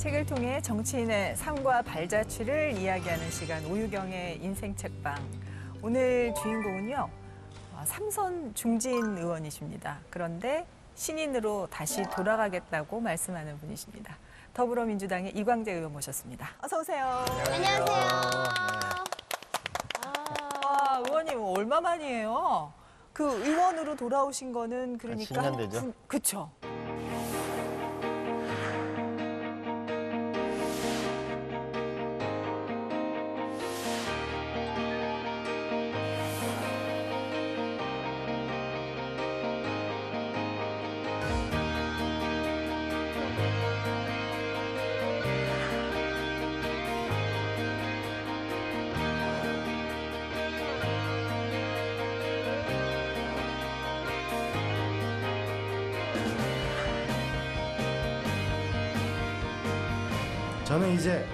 책을 통해 정치인의 삶과 발자취를 이야기하는 시간 오유경의 인생 책방. 오늘 주인공은요. 삼선 중진 의원이십니다. 그런데 신인으로 다시 돌아가겠다고 말씀하는 분이십니다. 더불어민주당의 이광재 의원 모셨습니다. 어서 오세요. 안녕하세요. 의원님 얼마 만이에요? 그 의원으로 돌아오신 거는 그러니까 10년 되죠. 그렇죠. 저는 이제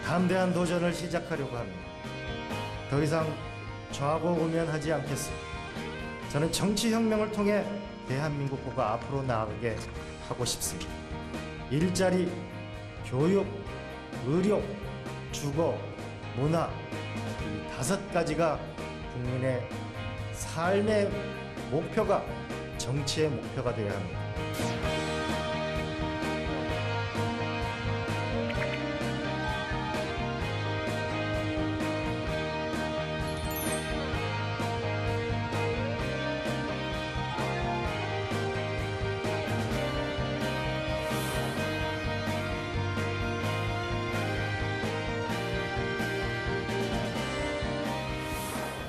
담대한 도전을 시작하려고 합니다. 더 이상 좌고우면하지 않겠습니다. 저는 정치혁명을 통해 대한민국과 앞으로 나아가게 하고 싶습니다. 일자리, 교육, 의료, 주거, 문화 이 5가지가 국민의 삶의 목표가 정치의 목표가 되어야 합니다.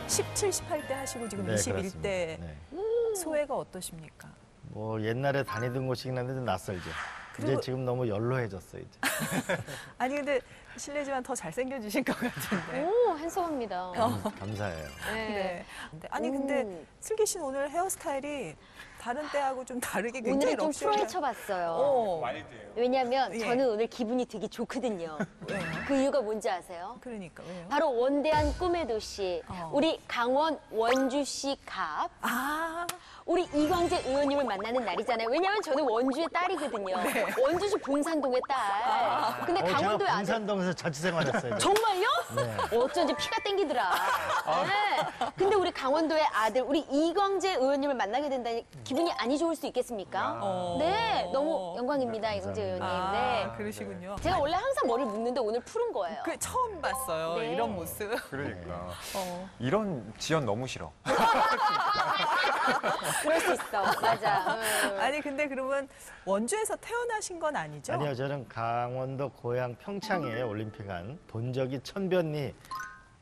(17, 18대) 하시고 지금 네, 21대 네. 소회가 어떠십니까? 뭐 옛날에 다니던 곳이긴 한데 좀 낯설죠. 그리고- 이제 지금 너무 연로해졌어요. 이제. 아니 근데 실례지만 더 잘생겨지신 것 같은데. 오, 핸섬합니다. 감사해요. 네. 아니 근데 슬기 씨는 오늘 헤어스타일이 다른 때하고 좀 다르게 굉장히 오늘 좀 럭셔리한- 풀어헤쳐봤어요. 어, 왜냐면 예. 저는 오늘 기분이 되게 좋거든요. 왜요? 그 이유가 뭔지 아세요? 그러니까 왜요? 바로 원대한 꿈의 도시, 우리 강원 원주시 갑, 아, 우리 이광재 의원님을 만나는 날이잖아요. 왜냐면 저는 원주의 딸이거든요. 원주시 봉산동의 딸. 근데 제가 강원도의 아들. 봉산동에서 자취생활했어요. 정말요? 네. 어쩐지 피가 땡기더라. 네. 근데 우리 강원도의 아들, 우리 이광재 의원님을 만나게 된다니 기분이 안 좋을 수 있겠습니까? 네, 너무 영광입니다, 이광재 의원님. 네. 그러시군요. 제가 원래 항상 머리를 묶는데 오늘 푸른 거예요. 그 처음 봤어요. 네. 이런 모습. 그러니까 어. 이런 지연 너무 싫어. 그럴 수 있어. 맞아. 아니 근데 그러면 원주에서 태어나신 건 아니죠? 아니요, 저는 강원도 고향 평창에 올림픽한 본적이 천변리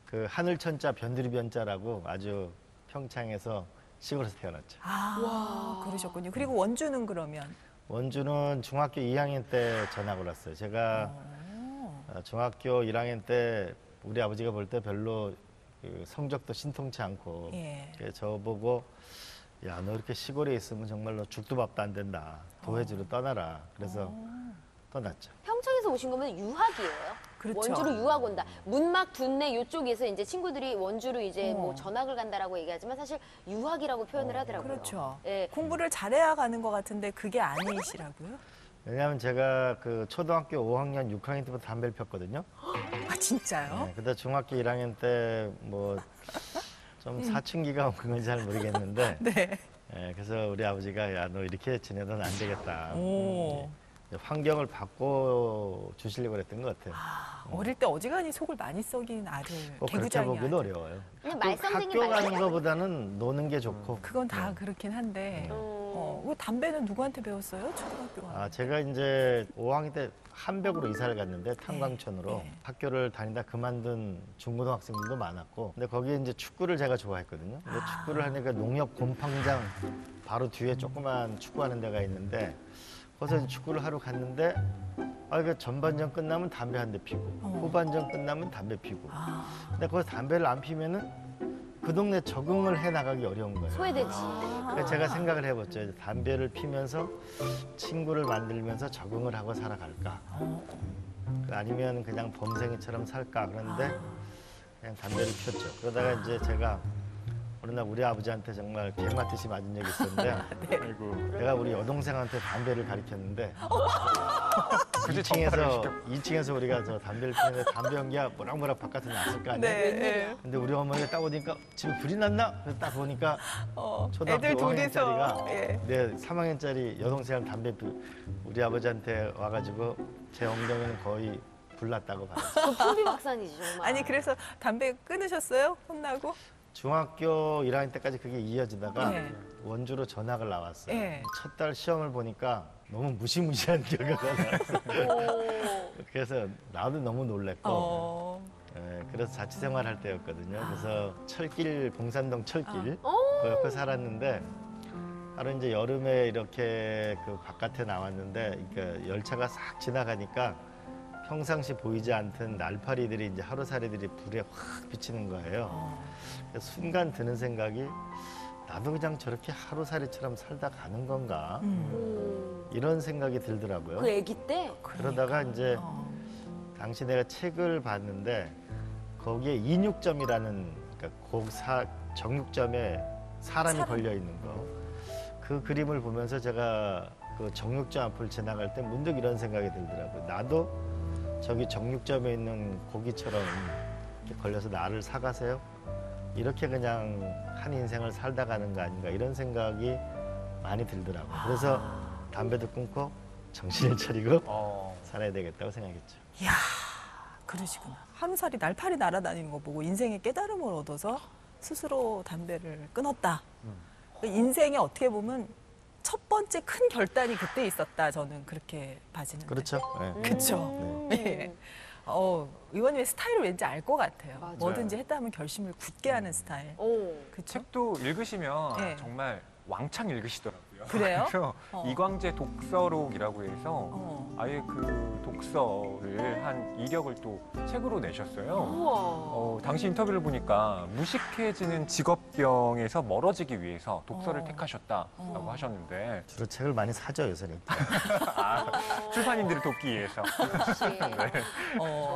그 하늘천자 변두리 변자라고 아주 평창에서 시골에서 태어났죠. 아, 그러셨군요. 그리고 원주는 그러면 원주는 중학교 2학년 때 전학을 왔어요. 제가 중학교 1학년 때 우리 아버지가 볼 때 별로 그 성적도 신통치 않고 예. 그래서 저보고 야, 너 이렇게 시골에 있으면 정말로 죽도 밥도 안 된다. 도회지로 떠나라. 그래서 떠났죠. 평창에서 오신 거면 유학이에요. 그렇죠. 원주로 유학 온다. 문막, 둔내 이쪽에서 이제 친구들이 원주로 이제 뭐 전학을 간다라고 얘기하지만 사실 유학이라고 표현을 하더라고요. 그렇죠. 예. 공부를 잘해야 가는 것 같은데 그게 아니시라고요? 왜냐하면 제가 그 초등학교 5학년, 6학년 때부터 담배를 폈거든요. 아 진짜요? 네, 그때 중학교 1학년 때 뭐 좀 사춘기가 온 건지 잘 모르겠는데 네. 예, 그래서 우리 아버지가 야, 너 이렇게 지내서는 안 되겠다. 오. 환경을 바꿔 주시려고 그랬던 것 같아요. 어릴 때 어지간히 속을 많이 썩인 아들. 뭐 그렇게 개구장이 보기도 아들. 어려워요. 그냥 말썽쟁이 학교 가는 말썽쟁이. 것보다는 노는 게 좋고. 그건 다 그렇긴 한데. 그 담배는 누구한테 배웠어요? 초등학교 가. 아, 제가 이제 5학년 때 한벽으로 이사를 갔는데 탄광촌으로 네. 학교를 다니다 그만둔 중고등학생들도 많았고 근데 거기에 이제 축구를 제가 좋아했거든요. 근데 축구를 하니까 농협 곰팡장 바로 뒤에 조그만 축구하는 데가 있는데 거기서 이제 축구를 하러 갔는데 그 전반전 끝나면 담배 한 대 피고 후반전 끝나면 담배 피고 근데 거기서 담배를 안 피면은 그 동네 적응을 해 나가기 어려운 거예요. 소외되지. 그래서 제가 생각을 해봤죠. 담배를 피면서 친구를 만들면서 적응을 하고 살아갈까? 아니면 그냥 범생이처럼 살까? 그런데 그냥 담배를 피웠죠. 그러다가 이제 제가 어느 날 우리 아버지한테 정말 개 맞듯이 맞은 적이 있었는데 아이고. 내가 우리 여동생한테 담배를 가르쳤는데 굳이 전파를 2층에서 우리가 저 담배를 피는데 담배 연기가 모락모락 바깥에 났을 거 아니에요. 네. 근데 우리 어머니가 딱 오니까 집에 불이 났나? 그래서 딱 보니까 초등학교 애들 둘이서 5학년짜리가 예. 내 3학년짜리 여동생을 우리 아버지한테 와가지고 제 엉덩이는 거의 불났다고 봤어요. 그 풍비 박산이지 정말. 아니 그래서 담배 끊으셨어요? 혼나고? 중학교 1학년 때까지 그게 이어지다가 네. 원주로 전학을 나왔어요. 네. 첫 달 시험을 보니까 너무 무시무시한 결과가 나왔어요. 그래서 나도 너무 놀랬고 그래서 자취생활 할 때였거든요. 그래서 철길 봉산동 철길 그 옆에 살았는데 하루 이제 여름에 이렇게 그 바깥에 나왔는데 그러니까 열차가 싹 지나가니까 평상시 보이지 않던 날파리들이 이제 하루살이들이 불에 확 비치는 거예요. 그래서 순간 드는 생각이 나도 그냥 저렇게 하루살이처럼 살다 가는 건가 이런 생각이 들더라고요. 그 아기 때? 그러다가 이제 당시 내가 책을 봤는데 거기에 인육점이라는 그러니까 정육점에 사람이 걸려 있는 거. 그 그림을 보면서 제가 그 정육점 앞을 지나갈 때 문득 이런 생각이 들더라고요. 나도 저기 정육점에 있는 고기처럼 이렇게 걸려서 나를 사가세요? 이렇게 그냥 한 인생을 살다 가는 거 아닌가 이런 생각이 많이 들더라고요. 그래서 담배도 끊고 정신을 차리고 살아야 되겠다고 생각했죠. 이야, 그러시구나. 하루살이 날파리 날아다니는 거 보고 인생의 깨달음을 얻어서 스스로 담배를 끊었다. 인생에 어떻게 보면 첫 번째 큰 결단이 그때 있었다. 저는 그렇게 봐지는데. 그렇죠. 네. 그렇죠. 예. 의원님의 스타일을 왠지 알 것 같아요. 맞아요. 뭐든지 했다 하면 결심을 굳게 하는 스타일. 오. 그렇죠? 책도 읽으시면 네. 정말 왕창 읽으시더라고요. 그래요? 그래서 이광재 독서록이라고 해서 아예 그 독서를 한 이력을 또 책으로 내셨어요. 우와. 당시 인터뷰를 보니까 무식해지는 직업병에서 멀어지기 위해서 독서를 택하셨다라고 하셨는데 주로 책을 많이 사죠 요새는. 출판인들을 돕기 위해서. 역시.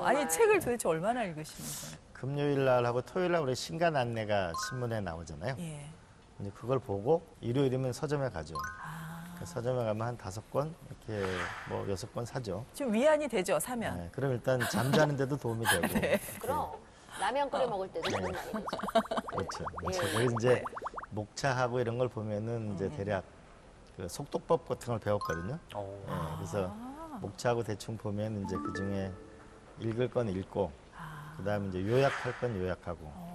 아니 책을 도대체 얼마나 읽으시는 거예요? 금요일 날 하고 토요일 날 우리 신간 안내가 신문에 나오잖아요. 예. 이제 그걸 보고 일요일이면 서점에 가죠. 그 서점에 가면 한 5권 이렇게 뭐 6권 사죠. 좀 위안이 되죠 사면. 네, 그럼 일단 잠자는 데도 도움이 되고. 네. 그럼 라면 끓여 먹을 때도 도움 많이 되죠. 그렇죠. 예. 거기서 이제 목차하고 이런 걸 보면은 이제 대략 그 속독법 같은 걸 배웠거든요. 네, 그래서 목차하고 대충 보면 이제 그 중에 읽을 건 읽고, 그다음에 이제 요약할 건 요약하고.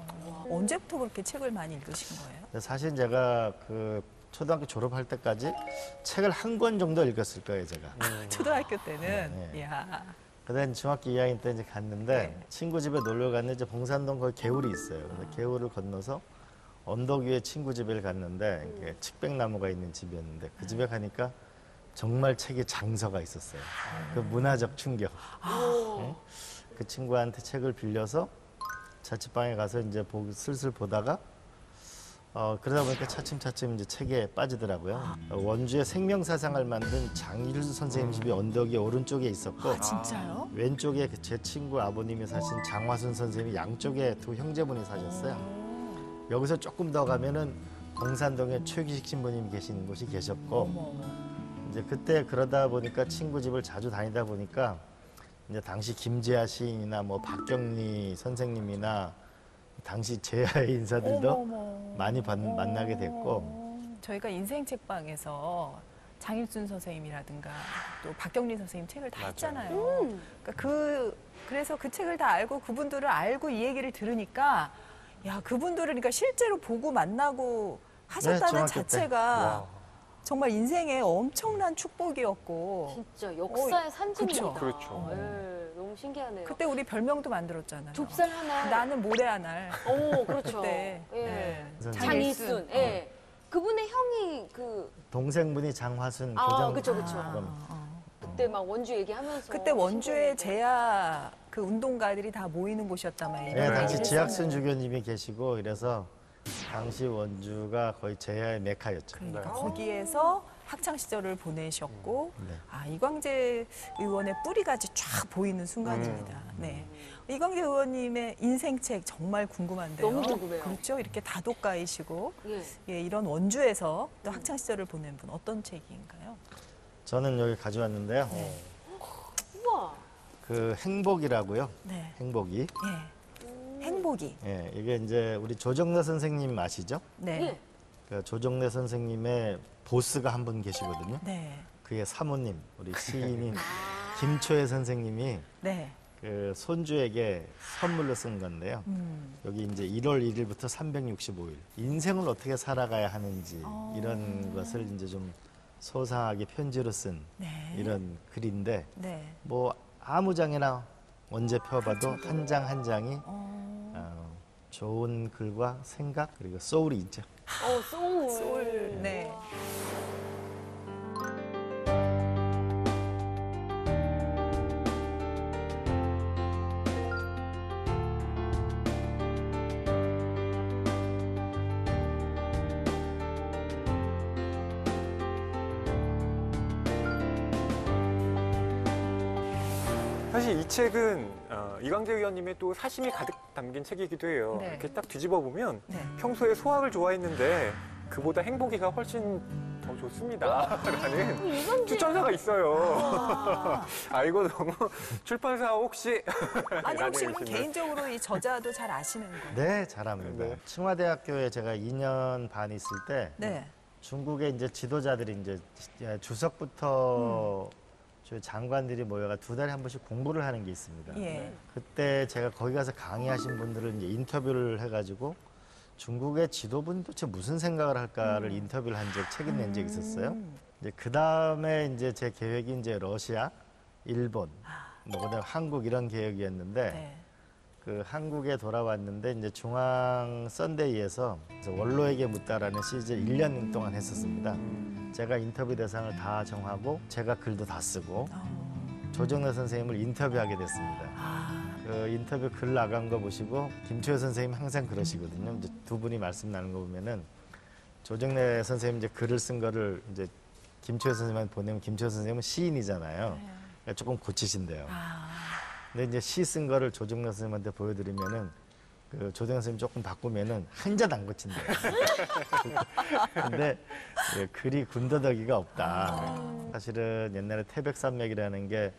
언제부터 그렇게 책을 많이 읽으신 거예요? 근데 사실 제가 그 초등학교 졸업할 때까지 책을 한 권 정도 읽었을 거예요, 제가. 초등학교 때는. 네. 이야. 그다음 중학교 2학년 때 이제 갔는데 네. 친구 집에 놀러 갔는데 이제 봉산동 거기 개울이 있어요. 근데 개울을 건너서 언덕 위에 친구 집에 갔는데 이게 측백나무가 있는 집이었는데 그 집에 가니까 정말 책에 장서가 있었어요. 그 문화적 충격. 네? 그 친구한테 책을 빌려서 자취방에 가서 이제 슬슬 보다가 그러다 보니까 차츰차츰 이제 책에 빠지더라고요. 원주의 생명사상을 만든 장일수 선생님 집이 언덕 위에 오른쪽에 있었고 진짜요? 왼쪽에 제 친구 아버님이 사신 장화순 선생님이 양쪽에 두 형제분이 사셨어요. 여기서 조금 더 가면은 봉산동에 최규식 신부님이 계신 곳이 계셨고 이제 그때 그러다 보니까 친구 집을 자주 다니다 보니까 이제 당시 김재하 시인이나 뭐 박경리 선생님이나 당시 제야의 인사들도 많이 만나게 됐고 저희가 인생 책방에서 장일순 선생님이라든가 또 박경리 선생님 책을 다 했잖아요. 그러니까 그래서 그 책을 다 알고 그분들을 알고 이 얘기를 들으니까 야 그분들을 그러니까 실제로 보고 만나고 하셨다는 중학교 때. 자체가 정말 인생의 엄청난 축복이었고 진짜 역사의 산증입니다. 그렇죠. 네, 너무 신기하네요. 그때 우리 별명도 만들었잖아요. 좁쌀 하나. 나는 모래 한 알. 오, 그렇죠. 그때. 예. 네. 장일순. 예. 그분의 형이 동생분이 장화순 아, 교장. 그쵸, 그쵸. 그때 막 원주 얘기하면서. 그때 원주에 신고했는데. 제야 그 운동가들이 다 모이는 곳이었단 말이에요. 네, 당시 얘기를 지학순 했었는데. 주교님이 계시고 이래서 당시 원주가 거의 제야의 메카였죠. 그러니까 거기에서 학창 시절을 보내셨고 네. 이광재 의원의 뿌리까지 쫙 보이는 순간입니다. 네. 이광재 의원님의 인생책 정말 궁금한데요. 너무 궁금해요. 그렇죠. 이렇게 다독가이시고 예. 예, 이런 원주에서 또 학창 시절을 보낸 분 어떤 책인가요? 저는 여기 가져왔는데요. 그 행복이라고요. 네. 행복이. 예. 행복이. 예, 이게 이제 우리 조정래 선생님 아시죠? 네. 네. 그 조정래 선생님의 보스가 한 분 계시거든요. 네. 그의 사모님, 우리 시인인 김초혜 선생님이 네. 그 손주에게 선물로 쓴 건데요. 여기 이제 1월 1일부터 365일 인생을 어떻게 살아가야 하는지 이런 것을 이제 좀 소상하게 편지로 쓴 네. 이런 글인데 네. 뭐 아무 장이나 언제 펴봐도 한 장 한 장이 좋은 글과 생각 그리고 소울이 있죠. 소울. 소울. 네. 사실 이 책은 이광재 의원님의 또 사심이 가득 담긴 책이기도 해요. 네. 이렇게 딱 뒤집어 보면 네. 평소에 소학을 좋아했는데 그보다 행복이가 훨씬 더 좋습니다. 라는 추천사가 있어요. 아, 이거 너무 출판사 혹시 아니 혹시 그럼 라디오이신데. 개인적으로 이 저자도 잘 아시는 거예요? 네, 잘합니다. 네.清华대학교에 제가 2년 반 있을 때 네. 중국의 이제 지도자들이 이제 주석부터 저희 장관들이 모여가 2달에 한 번씩 공부를 하는 게 있습니다. 예. 그때 제가 거기 가서 강의하신 분들을 이제 인터뷰를 해가지고 중국의 지도부는 도대체 무슨 생각을 할까를 인터뷰를 한 적, 책을 낸 적이 있었어요. 이제 그 다음에 이제 제 계획이 이제 러시아, 일본, 뭐 그다음 한국 이런 계획이었는데 네. 그 한국에 돌아왔는데 이제 중앙 썬데이에서 원로에게 묻다라는 시리즈를 1년 동안 했었습니다. 제가 인터뷰 대상을 다 정하고 제가 글도 다 쓰고 조정래 선생님을 인터뷰하게 됐습니다. 그 인터뷰 글 나간 거 보시고 김초혜 선생님 항상 그러시거든요. 이제 두 분이 말씀 나눈 거 보면은 조정래 선생님 이제 글을 쓴 거를 이제 김초혜 선생님한테 보내면 김초혜 선생님은 시인이잖아요. 그러니까 조금 고치신대요. 근데 이제 시 쓴 거를 조정래 선생님한테 보여드리면은 그 조정래 선생님 조금 바꾸면은 한자도 안 고친대요. 근데 예, 글이 군더더기가 없다. 사실은 옛날에 태백산맥이라는 게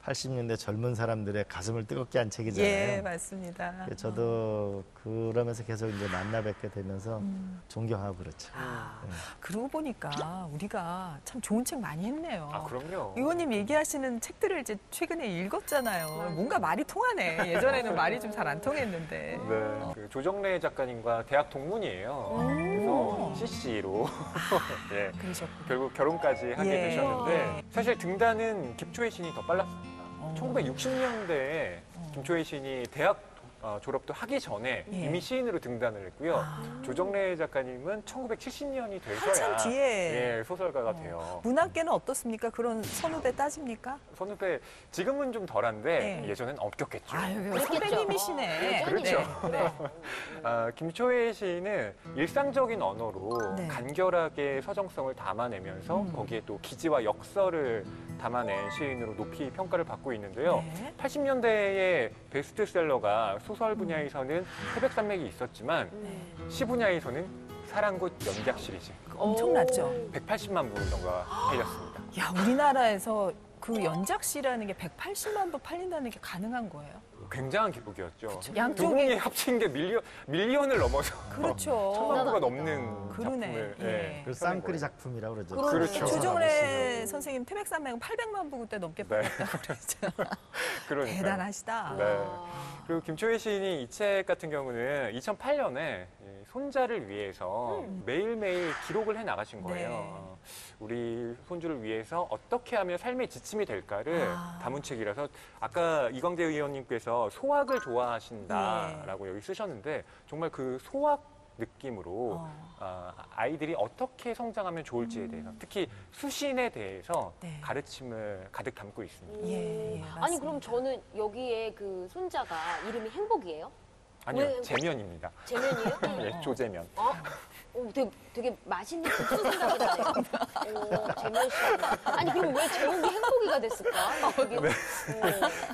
80년대 젊은 사람들의 가슴을 뜨겁게 한 책이잖아요. 예, 맞습니다. 저도 그러면서 계속 이제 만나 뵙게 되면서 존경하고 그렇죠. 그러고 보니까 우리가 참 좋은 책 많이 했네요. 아, 그럼요. 의원님 얘기하시는 책들을 이제 최근에 읽었잖아요. 뭔가 말이 통하네. 예전에는 말이 좀 잘 안 통했는데. 네. 그 조정래 작가님과 대학 동문이에요. 그래서 CC로 예, 그러셨군요. 결국 결혼까지 하게 예. 되셨는데 사실 등단은 김초혜 시인이 더 빨랐습니다. 1960년대에 김초혜 시인이 대학 졸업도 하기 전에 예. 이미 시인으로 등단을 했고요. 조정래 작가님은 1970년이 돼서야 한참 뒤에. 예, 소설가가 돼요. 문학계는 어떻습니까? 그런 선후배 따집니까? 선후배 지금은 좀 덜한데 네. 예전엔 없겼겠죠. 아유, 그렇겠죠. 선배님이시네. 그렇죠. 네. 네. 김초혜 시인은 일상적인 언어로 네. 간결하게 서정성을 담아내면서 거기에 또 기지와 역설을 담아낸 시인으로 높이 평가를 받고 있는데요. 네. 80년대의 베스트셀러가 소설 분야에서는 태백산맥이 있었지만 시 분야에서는 사랑굿 연작 시리즈 엄청났죠. 180만 부 정도가 팔렸습니다. 야, 우리나라에서 그 연작시라는 게 180만 부 팔린다는 게 가능한 거예요? 굉장한 기록이었죠. 두 양쪽이- 분이 합친 게 밀리언을 넘어서 그렇죠. 천만 부가 넘는 그러네. 작품을 예. 그 쌍끌이 작품이라고 그러죠. 그렇죠. 조정래 선생님 태백산맥은 800만 부 그때 넘게 네. 팔렸다고 그랬죠. 그러니까요. 대단하시다. 네. 그리고 김초혜 시인이 이 책 같은 경우는 2008년에 손자를 위해서 매일매일 기록을 해 나가신 거예요. 네. 우리 손주를 위해서 어떻게 하면 삶의 지침이 될까를 담은 책이라서 아까 이광재 의원님께서 소학을 좋아하신다라고 여기 쓰셨는데 정말 그 소학 느낌으로 아이들이 어떻게 성장하면 좋을지에 대해서 특히 수신에 대해서 네. 가르침을 가득 담고 있습니다. 예, 예, 아니 그럼 맞습니다. 저는 여기에 그 손자가 이름이 행복이에요? 아니요, 왜? 재면입니다. 재면이에요? 네, 조재면. 되게 맛있는 국수 생각이 나네요. 재면 씨. 아니 그럼 왜 제목이 행복이가 됐을까? 그게,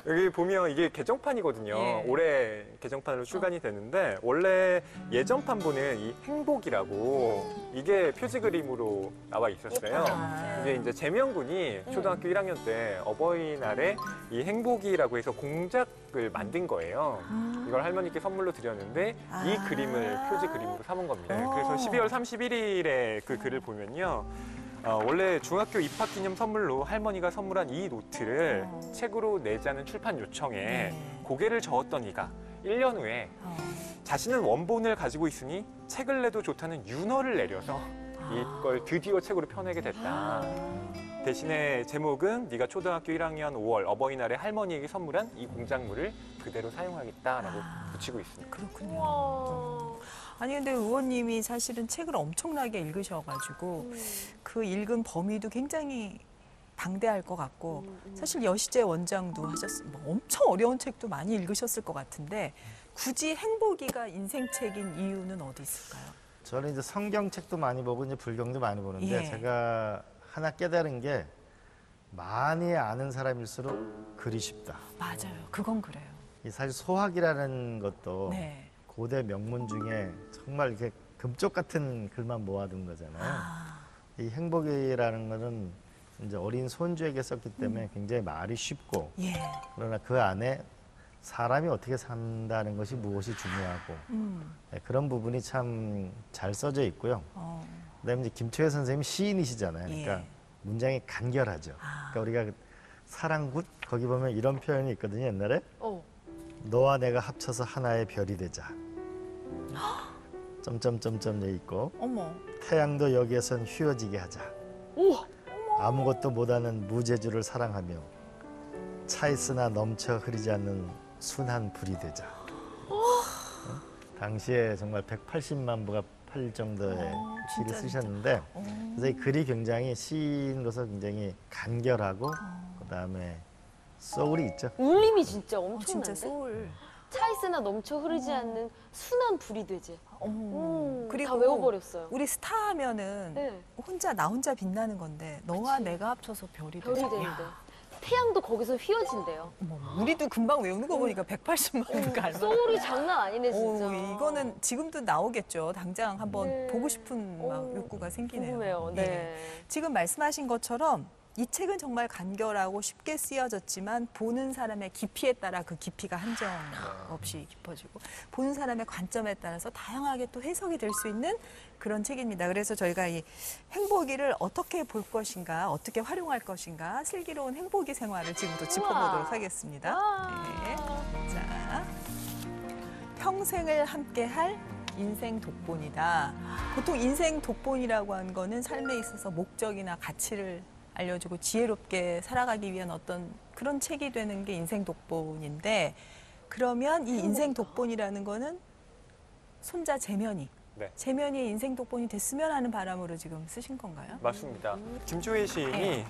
여기 보면 이게 개정판이거든요. 예. 올해 개정판으로 출간이 되는데 원래 예전판본은 이 행복이라고 이게 표지 그림으로 나와 있었어요. 예쁘다. 이게 이제 재명군이 초등학교 1학년 때 어버이날에 이 행복이라고 해서 공작을 만든 거예요. 이걸 할머니께 선물로 드렸는데 이 그림을 표지 그림으로 삼은 겁니다. 네, 그래서 12월 31일에 그 글을 보면요. 원래 중학교 입학 기념 선물로 할머니가 선물한 이 노트를 책으로 내자는 출판 요청에 고개를 저었던 이가 1년 후에 자신은 원본을 가지고 있으니 책을 내도 좋다는 윤허를 내려서 이걸 드디어 책으로 펴내게 됐다. 대신에 제목은 네가 초등학교 1학년 5월 어버이날에 할머니에게 선물한 이 공작물을 그대로 사용하겠다라고 붙이고 있습니다. 그렇군요. 우와. 아니 근데 의원님이 사실은 책을 엄청나게 읽으셔가지고 그 읽은 범위도 굉장히 방대할 것 같고 사실 여시제 원장도 뭐 엄청 어려운 책도 많이 읽으셨을 것 같은데 굳이 행복이가 인생책인 이유는 어디 있을까요? 저는 이제 성경책도 많이 보고 이제 불경도 많이 보는데 예. 제가 하나 깨달은 게 많이 아는 사람일수록 글이 쉽다. 맞아요. 그건 그래요. 이 사실 소학이라는 것도 네. 고대 명문 중에 정말 이렇게 금쪽 같은 글만 모아둔 거잖아요. 이 행복이라는 거는 이제 어린 손주에게 썼기 때문에 굉장히 말이 쉽고 예. 그러나 그 안에 사람이 어떻게 산다는 것이 무엇이 중요하고 네, 그런 부분이 참 잘 써져 있고요. 그다음에 이제 김초혜 선생님 시인이시잖아요. 그러니까 예. 문장이 간결하죠. 그러니까 우리가 사랑굿 거기 보면 이런 표현이 있거든요. 옛날에 너와 내가 합쳐서 하나의 별이 되자. 점점점점 돼 있고 어머. 태양도 여기에선 휘어지게 하자. 아무것도 못하는 무제주를 사랑하며 차 있으나 넘쳐 흐르지 않는 순한 불이 되자. 당시에 정말 180만 부가 팔릴 정도의 시를 쓰셨는데 그래서 이 글이 굉장히 시인으로서 굉장히 간결하고 그다음에 소울이 있죠. 울림이 진짜 진짜 엄청난데? 소울. 차 있으나 넘쳐 흐르지 않는 순한 불이 되지. 그리고 다 외워버렸어요. 우리 스타 하면은 네. 나 혼자 빛나는 건데 너와 내가 합쳐서 별이 별이 되자. 되는데. 태양도 거기서 휘어진대요. 우리도 금방 외우는 거 보니까 180만 부가 얼마나. 소울이 장난 아니네 진짜. 이거는 지금도 나오겠죠. 당장 한번 네. 보고 싶은 막 욕구가 생기네요. 궁금해요. 예. 네. 지금 말씀하신 것처럼 이 책은 정말 간결하고 쉽게 쓰여졌지만 보는 사람의 깊이에 따라 그 깊이가 한정 없이 깊어지고 보는 사람의 관점에 따라서 다양하게 또 해석이 될 수 있는 그런 책입니다. 그래서 저희가 이 행복이를 어떻게 볼 것인가, 어떻게 활용할 것인가 슬기로운 행복이 생활을 지금부터 짚어보도록 하겠습니다. 네. 자, 평생을 함께할 인생 독본이다. 보통 인생 독본이라고 하는 거는 삶에 있어서 목적이나 가치를 알려주고 지혜롭게 살아가기 위한 어떤 그런 책이 되는 게 인생 독본인데 그러면 이 인생 독본이라는 거는 손자 재면이 네. 재면이 인생 독본이 됐으면 하는 바람으로 지금 쓰신 건가요? 맞습니다. 김초혜 시인이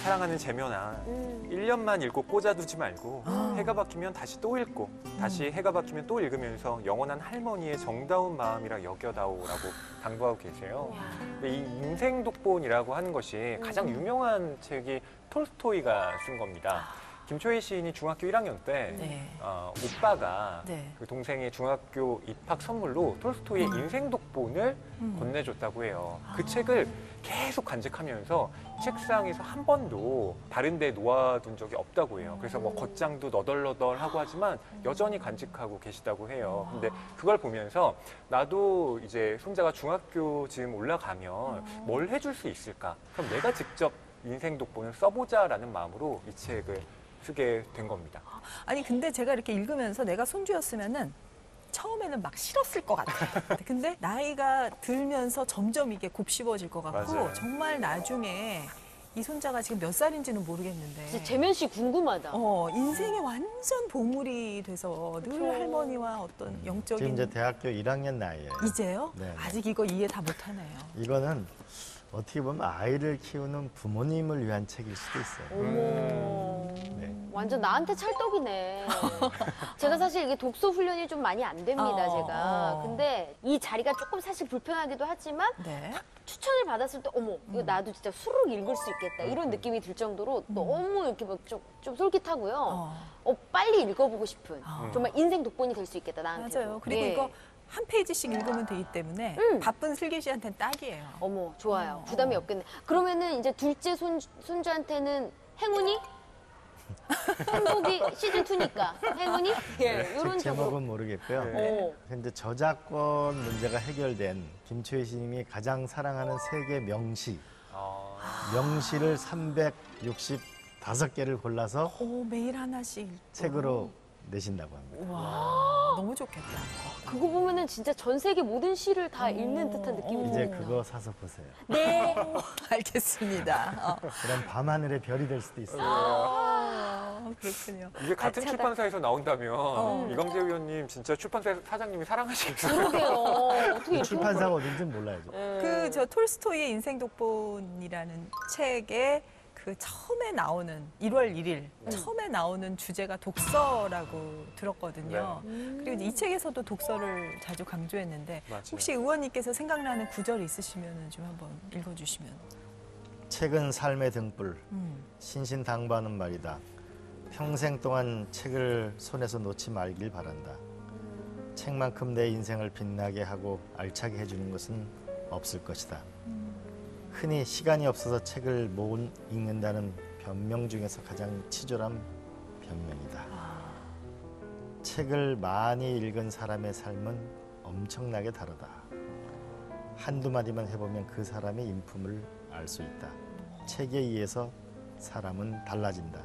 사랑하는 재면아 1년만 읽고 꽂아두지 말고 해가 바뀌면 다시 또 읽고 다시 해가 바뀌면 또 읽으면서 영원한 할머니의 정다운 마음이라 여겨다오라고 당부하고 계세요. 근데 이 인생 독본이라고 하는 것이 가장 유명한 책이 톨스토이가 쓴 겁니다. 김초혜 시인이 중학교 1학년 때 네. 오빠가 네. 그 동생의 중학교 입학 선물로 톨스토이의 인생 독본을 건네줬다고 해요. 그 책을 계속 간직하면서 책상에서 한 번도 다른 데 놓아둔 적이 없다고 해요. 그래서 뭐 겉장도 너덜너덜하고 하지만 여전히 간직하고 계시다고 해요. 근데 그걸 보면서 나도 이제 손자가 중학교 지금 올라가면 뭘 해줄 수 있을까? 그럼 내가 직접 인생 독본을 써보자라는 마음으로 이 책을 쓰게 된 겁니다. 아니 근데 제가 이렇게 읽으면서 내가 손주였으면은 처음에는 막 싫었을 것 같아요. 근데 나이가 들면서 점점 이게 곱씹어질 것 같고 맞아요. 정말 나중에 이 손자가 지금 몇 살인지는 모르겠는데 진짜 재면 씨 궁금하다. 인생의 완전 보물이 돼서 늘 그렇죠. 할머니와 어떤 영적인 지금 이제 대학교 1학년 나이에요. 이제요? 네, 네. 아직 이거 이해 다 못하네요. 이거는 어떻게 보면 아이를 키우는 부모님을 위한 책일 수도 있어요. 어머. 네. 완전 나한테 찰떡이네. 제가 사실 이게 독서 훈련이 좀 많이 안 됩니다, 제가. 근데 이 자리가 조금 사실 불편하기도 하지만 네. 추천을 받았을 때 어머 이거 나도 진짜 수록 읽을 수 있겠다 이런 느낌이 들 정도로 너무 이렇게 막 좀 솔깃하고요. 빨리 읽어보고 싶은 정말 인생 독본이 될 수 있겠다 나한테. 맞아요. 그리고 이거 한 페이지씩 읽으면 되기 때문에 바쁜 슬기 씨한테는 딱이에요. 어머 좋아요. 부담이 없겠네. 그러면은 이제 둘째 손주한테는 행운이? 행복이 시즌 2니까 행운이? 예, 이런 쪽으로. 제목은 모르겠고요. 오. 근데 저작권 문제가 해결된 김초희 시님이 가장 사랑하는 세계 명시, 명시를 365개를 골라서 매일 하나씩 책으로 내신다고 합니다. 와, 너무 좋겠다. 그거 보면은 진짜 전 세계 모든 시를 다 읽는 듯한 느낌이 이제 드네요. 그거 사서 보세요. 네. 알겠습니다. 그럼 밤하늘의 별이 될 수도 있어요. 그렇군요. 이게 같은 알차다. 출판사에서 나온다면 이광재 의원님 진짜 출판사 사장님이 사랑하시겠어요. 그러게요. 어떻게 이렇게 출판사가 어딘지 몰라야죠. 그 저 톨스토이의 인생 독본이라는 책에 그 처음에 나오는 1월 1일 처음에 나오는 주제가 독서라고 들었거든요. 그리고 이제 이 책에서도 독서를 자주 강조했는데 맞아요. 혹시 의원님께서 생각나는 구절 있으시면 좀 한번 읽어주시면. 책은 삶의 등불, 신신당부하는 말이다. 평생 동안 책을 손에서 놓지 말길 바란다. 책만큼 내 인생을 빛나게 하고 알차게 해주는 것은 없을 것이다. 흔히 시간이 없어서 책을 못 읽는다는 변명 중에서 가장 치졸한 변명이다. 책을 많이 읽은 사람의 삶은 엄청나게 다르다. 한두 마디만 해보면 그 사람의 인품을 알 수 있다. 책에 의해서 사람은 달라진다.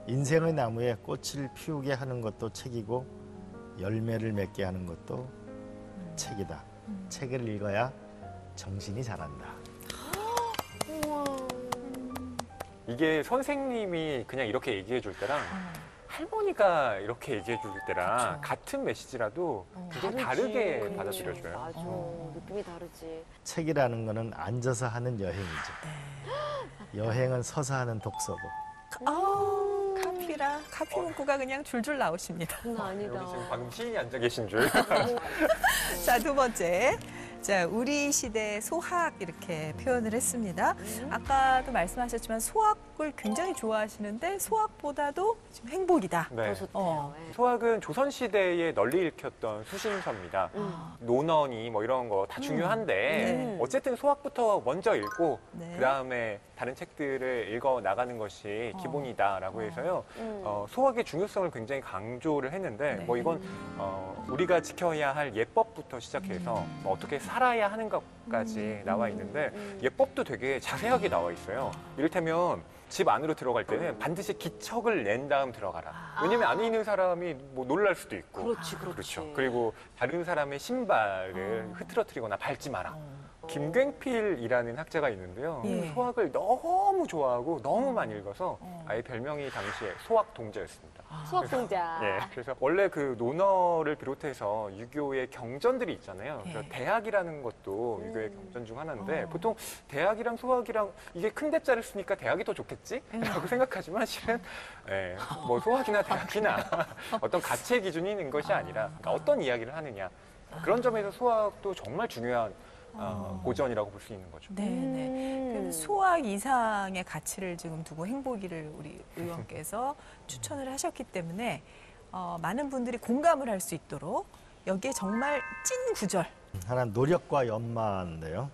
인생의 나무에 꽃을 피우게 하는 것도 책이고 열매를 맺게 하는 것도 책이다. 책을 읽어야 정신이 자란다. 이게 선생님이 그냥 이렇게 얘기해 줄 때랑 할머니가 이렇게 얘기해 줄 때랑 같은 메시지라도 굉장히 다르게 그렇지. 받아들여져요. 맞아. 느낌이 다르지. 책이라는 거는 앉아서 하는 여행이죠. 여행은 서서 하는 독서고. 카피랑 카피 문구가 그냥 줄줄 나오십니다. 장난 아니다. 여기 지금 방금 시인이 앉아 계신 줄. 자, 두 번째. 자, 우리 시대 소학 이렇게 표현을 했습니다. 아까도 말씀하셨지만 소학을 굉장히 좋아하시는데 소학보다도 지금 행복이다. 네. 더 좋대요. 예. 소학은 조선시대에 널리 읽혔던 수신서입니다. 논어니 뭐 이런 거 다 중요한데 네. 어쨌든 소학부터 먼저 읽고 네. 그다음에 다른 책들을 읽어 나가는 것이 기본이다라고 해서요. 소학의 중요성을 굉장히 강조를 했는데 네. 뭐 이건 우리가 지켜야 할 예법부터 시작해서 뭐 어떻게 살아야 하는 것까지 나와 있는데 예법도 되게 자세하게 나와 있어요. 이를테면 집 안으로 들어갈 때는 반드시 기척을 낸 다음 들어가라. 왜냐면 안에 있는 사람이 뭐 놀랄 수도 있고. 그렇지. 그렇죠. 그리고 다른 사람의 신발을 흐트러뜨리거나 밟지 마라. 김굉필이라는 학자가 있는데요. 예. 소학을 너무 좋아하고 너무 많이 읽어서 아예 별명이 당시에 소학 동자였습니다. 수학동자. 예, 그래서 원래 그 논어를 비롯해서 유교의 경전들이 있잖아요. 그래서 예. 대학이라는 것도 유교의 경전 중 하나인데 보통 대학이랑 소학이랑 이게 큰 대자를 쓰니까 대학이 더 좋겠지? 라고 생각하지만 실은 예, 뭐 소학이나 대학이나 어떤 가치의 기준이 있는 것이 아니라 그러니까 어떤 이야기를 하느냐. 그런 점에서 소학도 정말 중요한 고전이라고 볼 수 있는 거죠. 네네. 그래서 소학 이상의 가치를 지금 두고 행복이를 우리 의원께서 추천을 하셨기 때문에 많은 분들이 공감을 할 수 있도록 여기에 정말 찐 구절. 하나 노력과 연마인데요.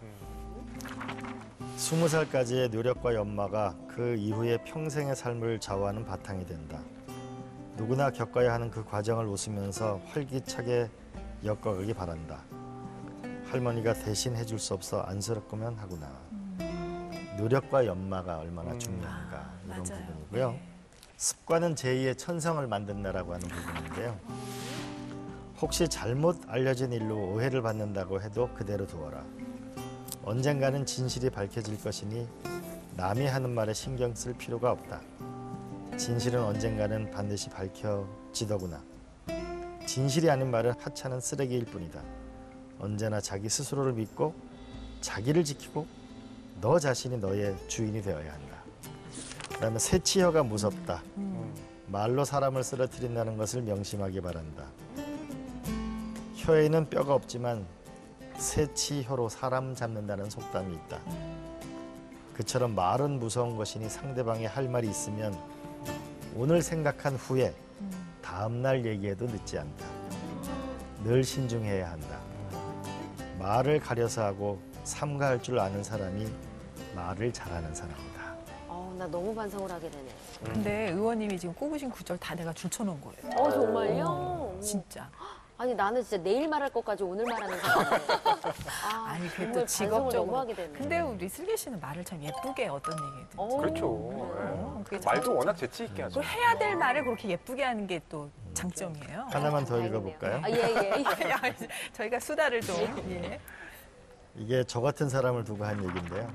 20살까지의 노력과 연마가 그 이후의 평생의 삶을 좌우하는 바탕이 된다. 누구나 겪어야 하는 그 과정을 웃으면서 활기차게 엮어가기 바란다. 할머니가 대신 해줄 수 없어 안쓰럽구만 하구나. 노력과 연마가 얼마나 중요한가 이런 맞아요. 부분이고요. 네. 습관은 제2의 천성을 만든다라고 하는 부분인데요. 혹시 잘못 알려진 일로 오해를 받는다고 해도 그대로 두어라. 언젠가는 진실이 밝혀질 것이니 남이 하는 말에 신경 쓸 필요가 없다. 진실은 언젠가는 반드시 밝혀지더구나. 진실이 아닌 말은 하찮은 쓰레기일 뿐이다. 언제나 자기 스스로를 믿고 자기를 지키고 너 자신이 너의 주인이 되어야 한다. 그다음에 새치혀가 무섭다. 말로 사람을 쓰러뜨린다는 것을 명심하기 바란다. 혀에는 뼈가 없지만 새치혀로 사람 잡는다는 속담이 있다. 그처럼 말은 무서운 것이니 상대방이 할 말이 있으면 오늘 생각한 후에 다음 날 얘기해도 늦지 않다. 늘 신중해야 한다. 말을 가려서 하고 삼가할 줄 아는 사람이 말을 잘하는 사람이다. 나 너무 반성을 하게 되네. 근데 의원님이 지금 꼽으신 구절 다 내가 줄쳐놓은 거예요. 정말요? 진짜. 아니 나는 진짜 내일 말할 것까지 오늘 말하는 사람이에요. 아니, 그게 정말 또 반성을 직업적으로. 너무 하게 되네. 근데 우리 슬기 씨는 말을 참 예쁘게 어떤 얘기든. 그렇죠. 그게 네. 말도 참- 워낙 재치 있게 하죠. 그걸 해야 될 말을 그렇게 예쁘게 하는 게 또 장점이에요. 하나만 더 다행이네요. 읽어볼까요? 예. 저희가 수다를 좀. 예. 이게 저 같은 사람을 두고 한 얘기인데요.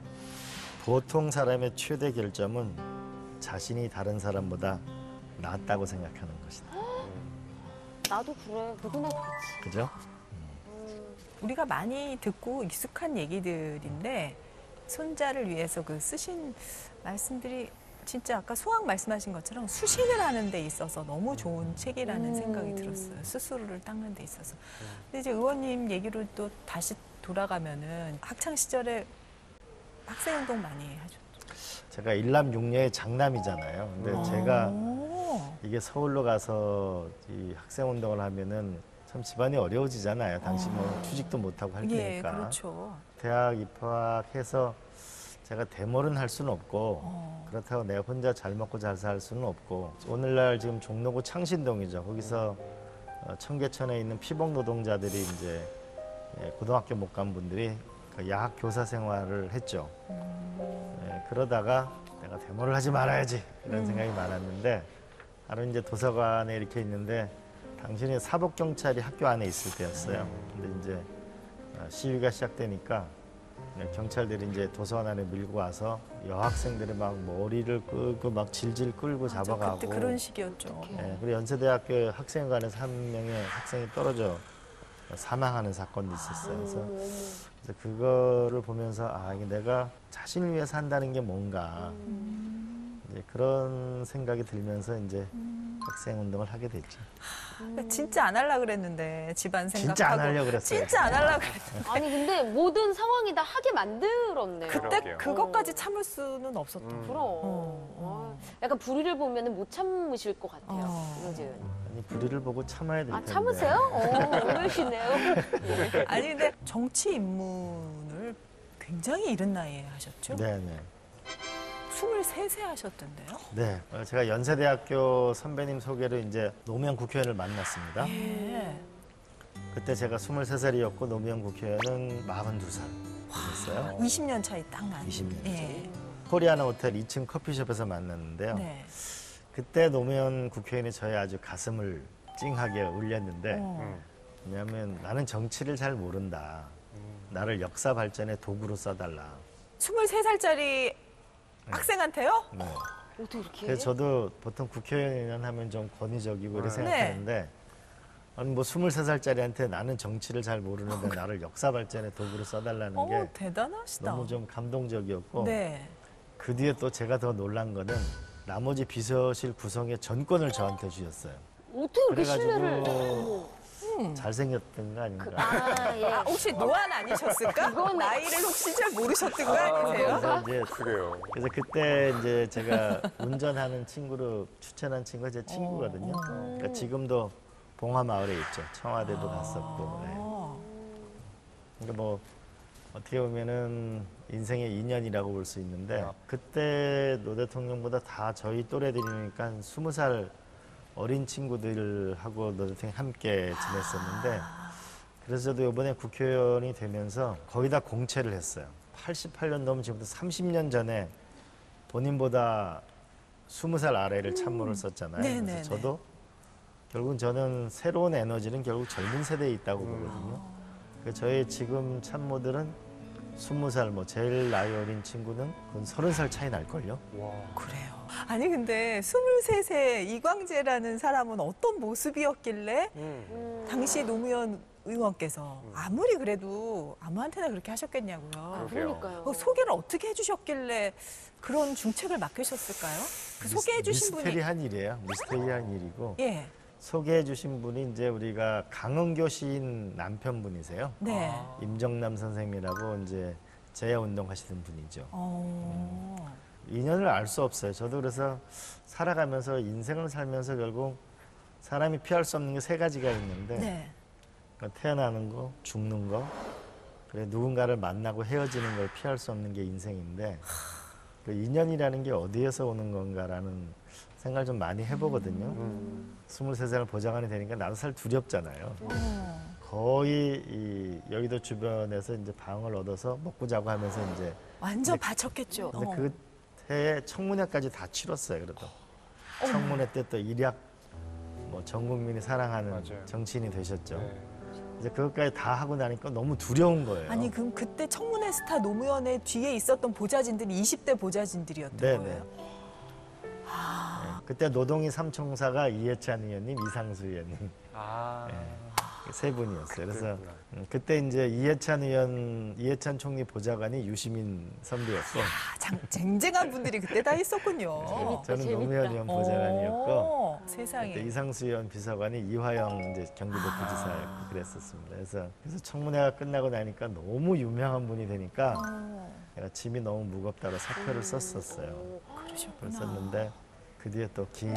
보통 사람의 최대 결점은 자신이 다른 사람보다 낫다고 생각하는 것이다. 나도 그래. 누구나 그렇지. 그죠? 우리가 많이 듣고 익숙한 얘기들인데 손자를 위해서 그 쓰신 말씀들이 진짜 아까 소학 말씀하신 것처럼 수신을 하는 데 있어서 너무 좋은 책이라는 생각이 들었어요. 스스로를 닦는 데 있어서. 근데 이제 의원님 얘기로 또 다시 돌아가면은 학창 시절에 학생운동 많이 하셨죠. 제가 일남 육녀의 장남이잖아요. 근데 제가 오. 이게 서울로 가서 이 학생 운동을 하면은 참 집안이 어려워지잖아요. 당시 뭐 취직도 못하고 할 예, 테니까. 그렇죠. 대학 입학해서 제가 대머리는 할 수는 없고 그렇다고 내가 혼자 잘 먹고 잘 살 수는 없고 오늘날 지금 종로구 창신동이죠. 거기서 청계천에 있는 피복 노동자들이 이제 고등학교 못 간 분들이 그 야학 교사 생활을 했죠. 그러다가 내가 대머리를 하지 말아야지 이런 생각이 많았는데 하루 이제 도서관에 이렇게 있는데 당신이 사법경찰이 학교 안에 있을 때였어요. 근데 이제 시위가 시작되니까 경찰들이 이제 도서관 안에 밀고 와서 여학생들이 막 머리를 끌고 막 질질 끌고 맞아, 잡아가고. 그때 그런 시기였죠. 그리고 연세대학교 학생회관에서 한 명의 학생이 떨어져 사망하는 사건도 있었어요. 그래서 그거를 보면서 아 이게 내가 자신을 위해서 한다는 게 뭔가 이제 그런 생각이 들면서 이제 학생 운동을 하게 됐죠. 그러니까 진짜 안 하려고 그랬는데 집안 생각하고. 진짜 안 하려고 그랬어요. 진짜 안 하려고 그랬는데. 아니 근데 모든 상황이 다 하게 만들었네요. 그때 그러게요. 그것까지 참을 수는 없었던. 그럼. 약간 불의를 보면 못 참으실 것 같아요. 어. 이경재 의원님. 아니 불의를 보고 참아야 될 아 텐데. 참으세요? 그러시네요. 아니 근데 정치 입문을 굉장히 이른 나이에 하셨죠? 네네. 23세 하셨던데요? 네, 제가 연세대학교 선배님 소개로 이제 노무현 국회의원을 만났습니다. 예. 그때 제가 23살이었고 노무현 국회의원은 42살이었어요. 20년 차이 딱 나는. 20년 예. 코리아나 호텔 2층 커피숍에서 만났는데요. 네. 그때 노무현 국회의원이 저의 아주 가슴을 찡하게 울렸는데 어. 왜냐하면 나는 정치를 잘 모른다. 나를 역사 발전의 도구로 써달라. 23살짜리 학생한테요? 네. 어떻게 이렇게? 그래서 저도 보통 국회의원 하면 좀 권위적이고 이렇게 네. 생각하는데 아니 뭐 23살짜리한테 나는 정치를 잘 모르는데 나를 역사 발전의 도구로 써달라는 게 대단하시다. 너무 좀 감동적이었고 네. 그 뒤에 또 제가 더 놀란 거는 나머지 비서실 구성의 전권을 저한테 주셨어요. 어떻게 이렇게 그래가지고 신뢰를? 어머. 잘생겼던 거 아닌가. 아 예. 아, 혹시 노안 아니셨을까? 나이를 혹시 잘 모르셨던 거 아니세요? 그래서 이제 그래요. 그래서 그때 이제 제가 운전하는 친구로 추천한 친구가 제 친구거든요. 그러니까 지금도 봉화마을에 있죠. 청와대도 갔었고. 네. 어. 그러니까 뭐 어떻게 보면은 인생의 인연이라고 볼 수 있는데 그때 노 대통령보다 다 저희 또래들이니까 한 20살 어린 친구들하고 노 대통령이 함께 지냈었는데 그래서 저도 이번에 국회의원이 되면서 거의 다 공채를 했어요. 88년도면 지금부터 30년 전에 본인보다 20살 아래를 참모를 썼잖아요. 네네네. 그래서 저도 결국은 저는 새로운 에너지는 결국 젊은 세대에 있다고 보거든요. 그래서 저희 지금 참모들은 20살, 뭐 제일 나이 어린 친구는 그건 30살 차이 날걸요. 와. 그래요. 아니 근데 23세 이광재라는 사람은 어떤 모습이었길래 당시 노무현 의원께서 아무리 그래도 아무한테나 그렇게 하셨겠냐고요. 그러게요. 그러니까요. 소개를 어떻게 해주셨길래 그런 중책을 맡기셨을까요? 그 소개해주신 분이 미스테리한 일이에요. 미스테리한 일이고 예, 소개해주신 분이 이제 우리가 강은교 시인 남편분이세요. 네. 임정남 선생님이라고 이제 재야운동 하시던 분이죠. 어, 인연을 알 수 없어요. 저도 그래서 살아가면서 인생을 살면서 결국 사람이 피할 수 없는 게 세 가지가 있는데 네. 그러니까 태어나는 거, 죽는 거, 그래 누군가를 만나고 헤어지는 걸 피할 수 없는 게 인생인데 그 인연이라는 게 어디에서 오는 건가라는 생각을 좀 많이 해보거든요. 23살 보좌관이 되니까 나도 사실 두렵잖아요. 거의 이 여의도 주변에서 이제 방을 얻어서 먹고 자고 하면서 이제 완전 바쳤겠죠. 근데 그 해에 청문회까지 다 치렀어요. 그래도 청문회 때 또 일약 뭐 전 국민이 사랑하는 맞아요. 정치인이 되셨죠. 네. 이제 그것까지 다 하고 나니까 너무 두려운 거예요. 아니 그럼 그때 청문회 스타 노무현의 뒤에 있었던 보좌진들이 20대 보좌진들이었던 네네. 거예요? 네, 그때 노동위 삼총사가 이해찬 의원님, 이상수 의원님 아, 세 분이었어요. 그래서 그랬구나. 그때 이제 이해찬 총리 보좌관이 유시민 선배였고 쟁쟁한 분들이 그때 다 있었군요. 재밌다. 저는 노무현 의원 보좌관이었고 세상에. 그때 이상수 의원 비서관이 이화영 이제 경기도 부지사였고 그랬었습니다. 그래서 청문회가 끝나고 나니까 너무 유명한 분이 되니까 내가 짐이 너무 무겁다고 사표를 썼었어요. 그러셨구나. 썼는데 그 뒤에 또 긴